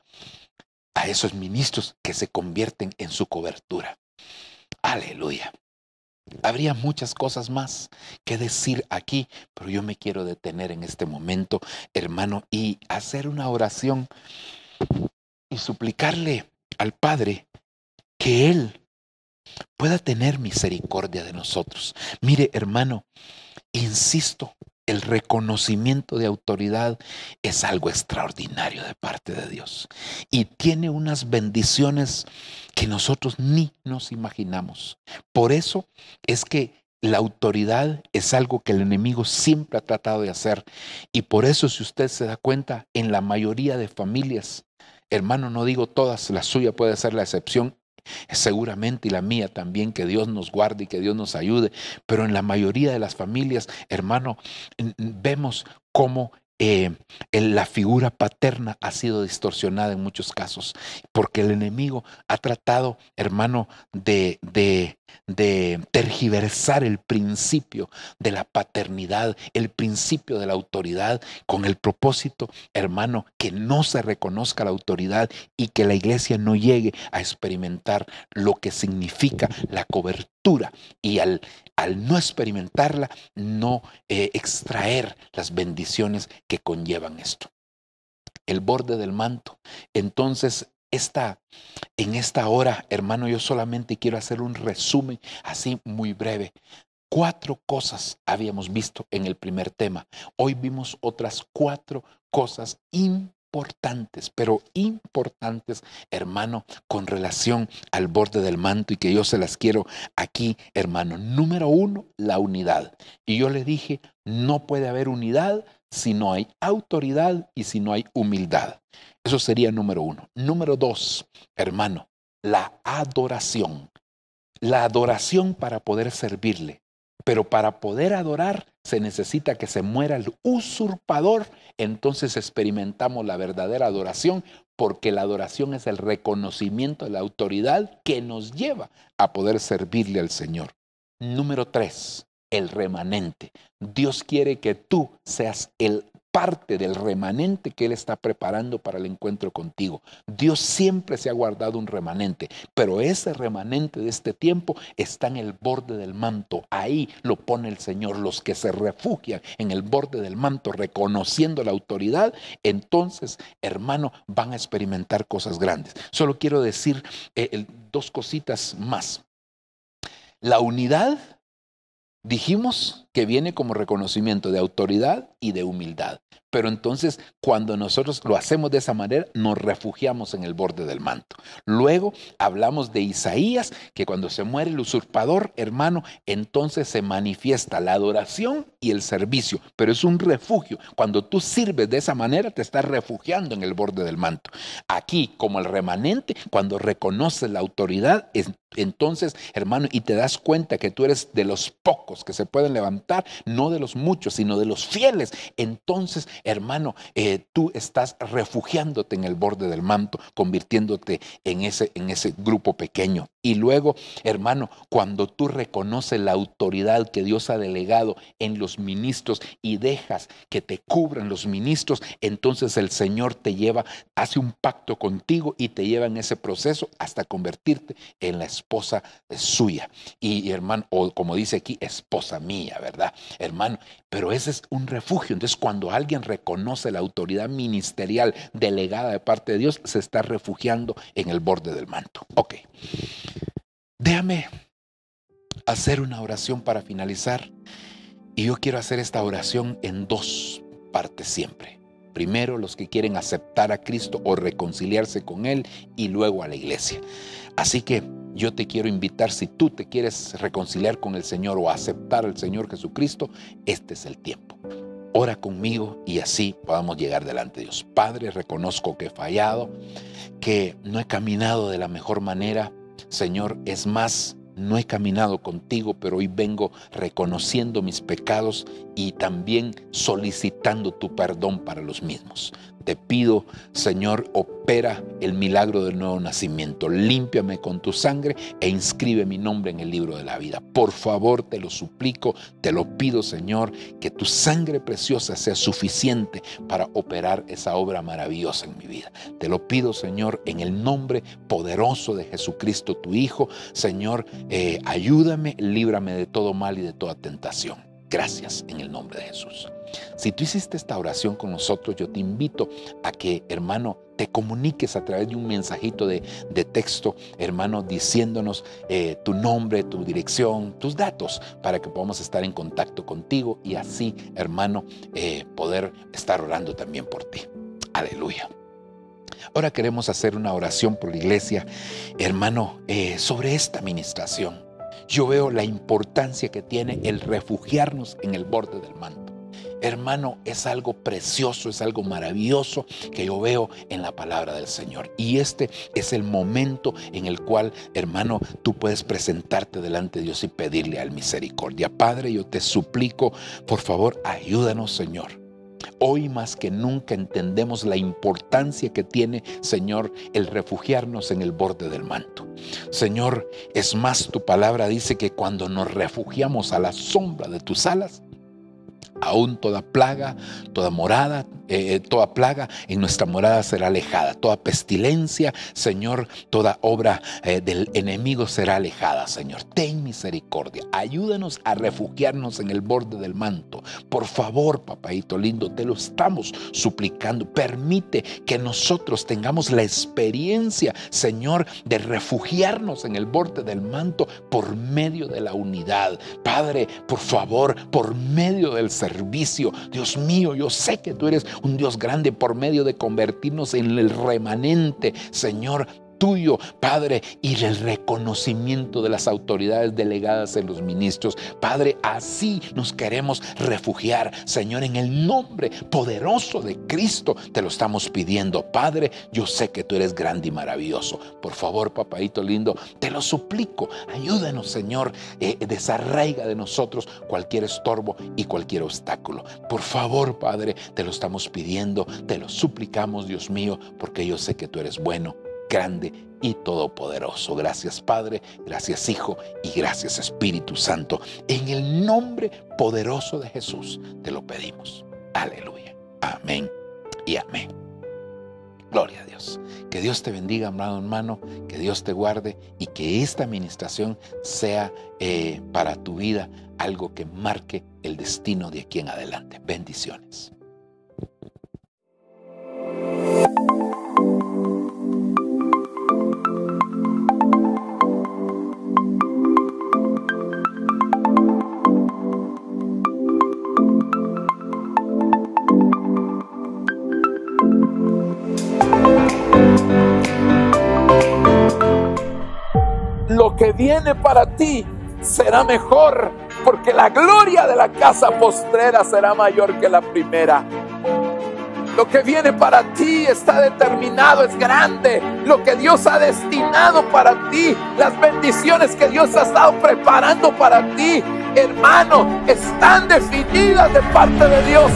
[SPEAKER 4] a esos ministros que se convierten en su cobertura. Aleluya. Habría muchas cosas más que decir aquí, pero yo me quiero detener en este momento, hermano, y hacer una oración y suplicarle al Padre que Él pueda tener misericordia de nosotros. Mire, hermano, insisto, el reconocimiento de autoridad es algo extraordinario de parte de Dios y tiene unas bendiciones que nosotros ni nos imaginamos. Por eso es que la autoridad es algo que el enemigo siempre ha tratado de hacer, y por eso, si usted se da cuenta, en la mayoría de familias, hermano, no digo todas, la suya puede ser la excepción, seguramente, y la mía también, que Dios nos guarde y que Dios nos ayude, pero en la mayoría de las familias, hermano, vemos cómo la figura paterna ha sido distorsionada en muchos casos, porque el enemigo ha tratado, hermano, de tergiversar el principio de la paternidad, el principio de la autoridad, con el propósito, hermano, que no se reconozca la autoridad y que la iglesia no llegue a experimentar lo que significa la cobertura, y al no experimentarla, no extraer las bendiciones que conllevan esto. El borde del manto. Entonces, en esta hora, hermano, yo solamente quiero hacer un resumen así muy breve. 4 cosas habíamos visto en el primer tema. Hoy vimos otras 4 cosas importantes, pero importantes, hermano, con relación al borde del manto, y que yo se las quiero aquí, hermano. Número 1, la unidad. Y yo le dije, no puede haber unidad si no hay autoridad y si no hay humildad. Eso sería número 1. Número 2, hermano, la adoración. La adoración para poder servirle. Pero para poder adorar se necesita que se muera el usurpador. Entonces experimentamos la verdadera adoración, porque la adoración es el reconocimiento de la autoridad que nos lleva a poder servirle al Señor. Número 3, el remanente. Dios quiere que tú seas el parte del remanente que Él está preparando para el encuentro contigo. Dios siempre se ha guardado un remanente, pero ese remanente de este tiempo está en el borde del manto. Ahí lo pone el Señor. Los que se refugian en el borde del manto, reconociendo la autoridad, entonces, hermano, van a experimentar cosas grandes. Solo quiero decir dos cositas más. La unidad, dijimos que viene como reconocimiento de autoridad y de humildad. Pero entonces, cuando nosotros lo hacemos de esa manera, nos refugiamos en el borde del manto. Luego hablamos de Isaías, que cuando se muere el usurpador, hermano, entonces se manifiesta la adoración y el servicio. Pero es un refugio. Cuando tú sirves de esa manera, te estás refugiando en el borde del manto. Aquí, como el remanente, cuando reconoces la autoridad, entonces, hermano, y te das cuenta que tú eres de los pocos que se pueden levantar, no de los muchos, sino de los fieles. Entonces, hermano, tú estás refugiándote en el borde del manto, convirtiéndote en ese grupo pequeño. Y luego, hermano, cuando tú reconoces la autoridad que Dios ha delegado en los ministros y dejas que te cubran los ministros, entonces el Señor te lleva, hace un pacto contigo y te lleva en ese proceso hasta convertirte en la esposa suya. Y hermano, o como dice aquí, esposa mía, ¿verdad? Hermano, pero ese es un refugio. Entonces, cuando alguien reconoce la autoridad ministerial delegada de parte de Dios, se está refugiando en el borde del manto. Ok. Déjame hacer una oración para finalizar. Y yo quiero hacer esta oración en dos partes siempre. Primero, los que quieren aceptar a Cristo o reconciliarse con Él, y luego a la iglesia. Así que yo te quiero invitar, si tú te quieres reconciliar con el Señor o aceptar al Señor Jesucristo, este es el tiempo. Ora conmigo y así podamos llegar delante de Dios. Padre, reconozco que he fallado, que no he caminado de la mejor manera. Señor, es más, no he caminado contigo, pero hoy vengo reconociendo mis pecados y también solicitando tu perdón para los mismos. Te pido, Señor, opera el milagro del nuevo nacimiento. Límpiame con tu sangre e inscribe mi nombre en el libro de la vida. Por favor, te lo suplico, te lo pido, Señor, que tu sangre preciosa sea suficiente para operar esa obra maravillosa en mi vida. Te lo pido, Señor, en el nombre poderoso de Jesucristo, tu Hijo. Señor, ayúdame, líbrame de todo mal y de toda tentación. Gracias en el nombre de Jesús. Si tú hiciste esta oración con nosotros, yo te invito a que, hermano, te comuniques a través de un mensajito de texto, hermano, diciéndonos tu nombre, tu dirección, tus datos, para que podamos estar en contacto contigo y así, hermano, poder estar orando también por ti. Aleluya. Ahora queremos hacer una oración por la iglesia, hermano, sobre esta administración. Yo veo la importancia que tiene el refugiarnos en el borde del manto. Hermano, es algo precioso, es algo maravilloso que yo veo en la palabra del Señor. Y este es el momento en el cual, hermano, tú puedes presentarte delante de Dios y pedirle a Él misericordia. Padre, yo te suplico, por favor, ayúdanos, Señor. Hoy más que nunca entendemos la importancia que tiene, Señor, el refugiarnos en el borde del manto. Señor, es más, tu palabra dice que cuando nos refugiamos a la sombra de tus alas, aún toda plaga, toda plaga en nuestra morada será alejada. Toda pestilencia, Señor, toda obra del enemigo será alejada, Señor. Ten misericordia. Ayúdanos a refugiarnos en el borde del manto. Por favor, papadito lindo, te lo estamos suplicando. Permite que nosotros tengamos la experiencia, Señor, de refugiarnos en el borde del manto por medio de la unidad. Padre, por favor, por medio del servicio. Dios mío, yo sé que tú eres un Dios grande por medio de convertirnos en el remanente, Señor, tuyo, Padre, y el reconocimiento de las autoridades delegadas en los ministros. Padre, así nos queremos refugiar, Señor, en el nombre poderoso de Cristo te lo estamos pidiendo. Padre, yo sé que tú eres grande y maravilloso. Por favor, papadito lindo, te lo suplico, ayúdanos, Señor, desarraiga de nosotros cualquier estorbo y cualquier obstáculo. Por favor, Padre, te lo estamos pidiendo, te lo suplicamos, Dios mío, porque yo sé que tú eres bueno, grande y todopoderoso. Gracias, Padre, gracias, Hijo, y gracias, Espíritu Santo. En el nombre poderoso de Jesús te lo pedimos. Aleluya. Amén y amén. Gloria a Dios. Que Dios te bendiga, amado hermano, que Dios te guarde y que esta administración sea para tu vida algo que marque el destino de aquí en adelante. Bendiciones.
[SPEAKER 1] Lo que viene para ti será mejor, porque la gloria de la casa postrera será mayor que la primera. Lo que viene para ti está determinado, es grande. Lo que Dios ha destinado para ti, las bendiciones que Dios ha estado preparando para ti, hermano, están definidas de parte de Dios.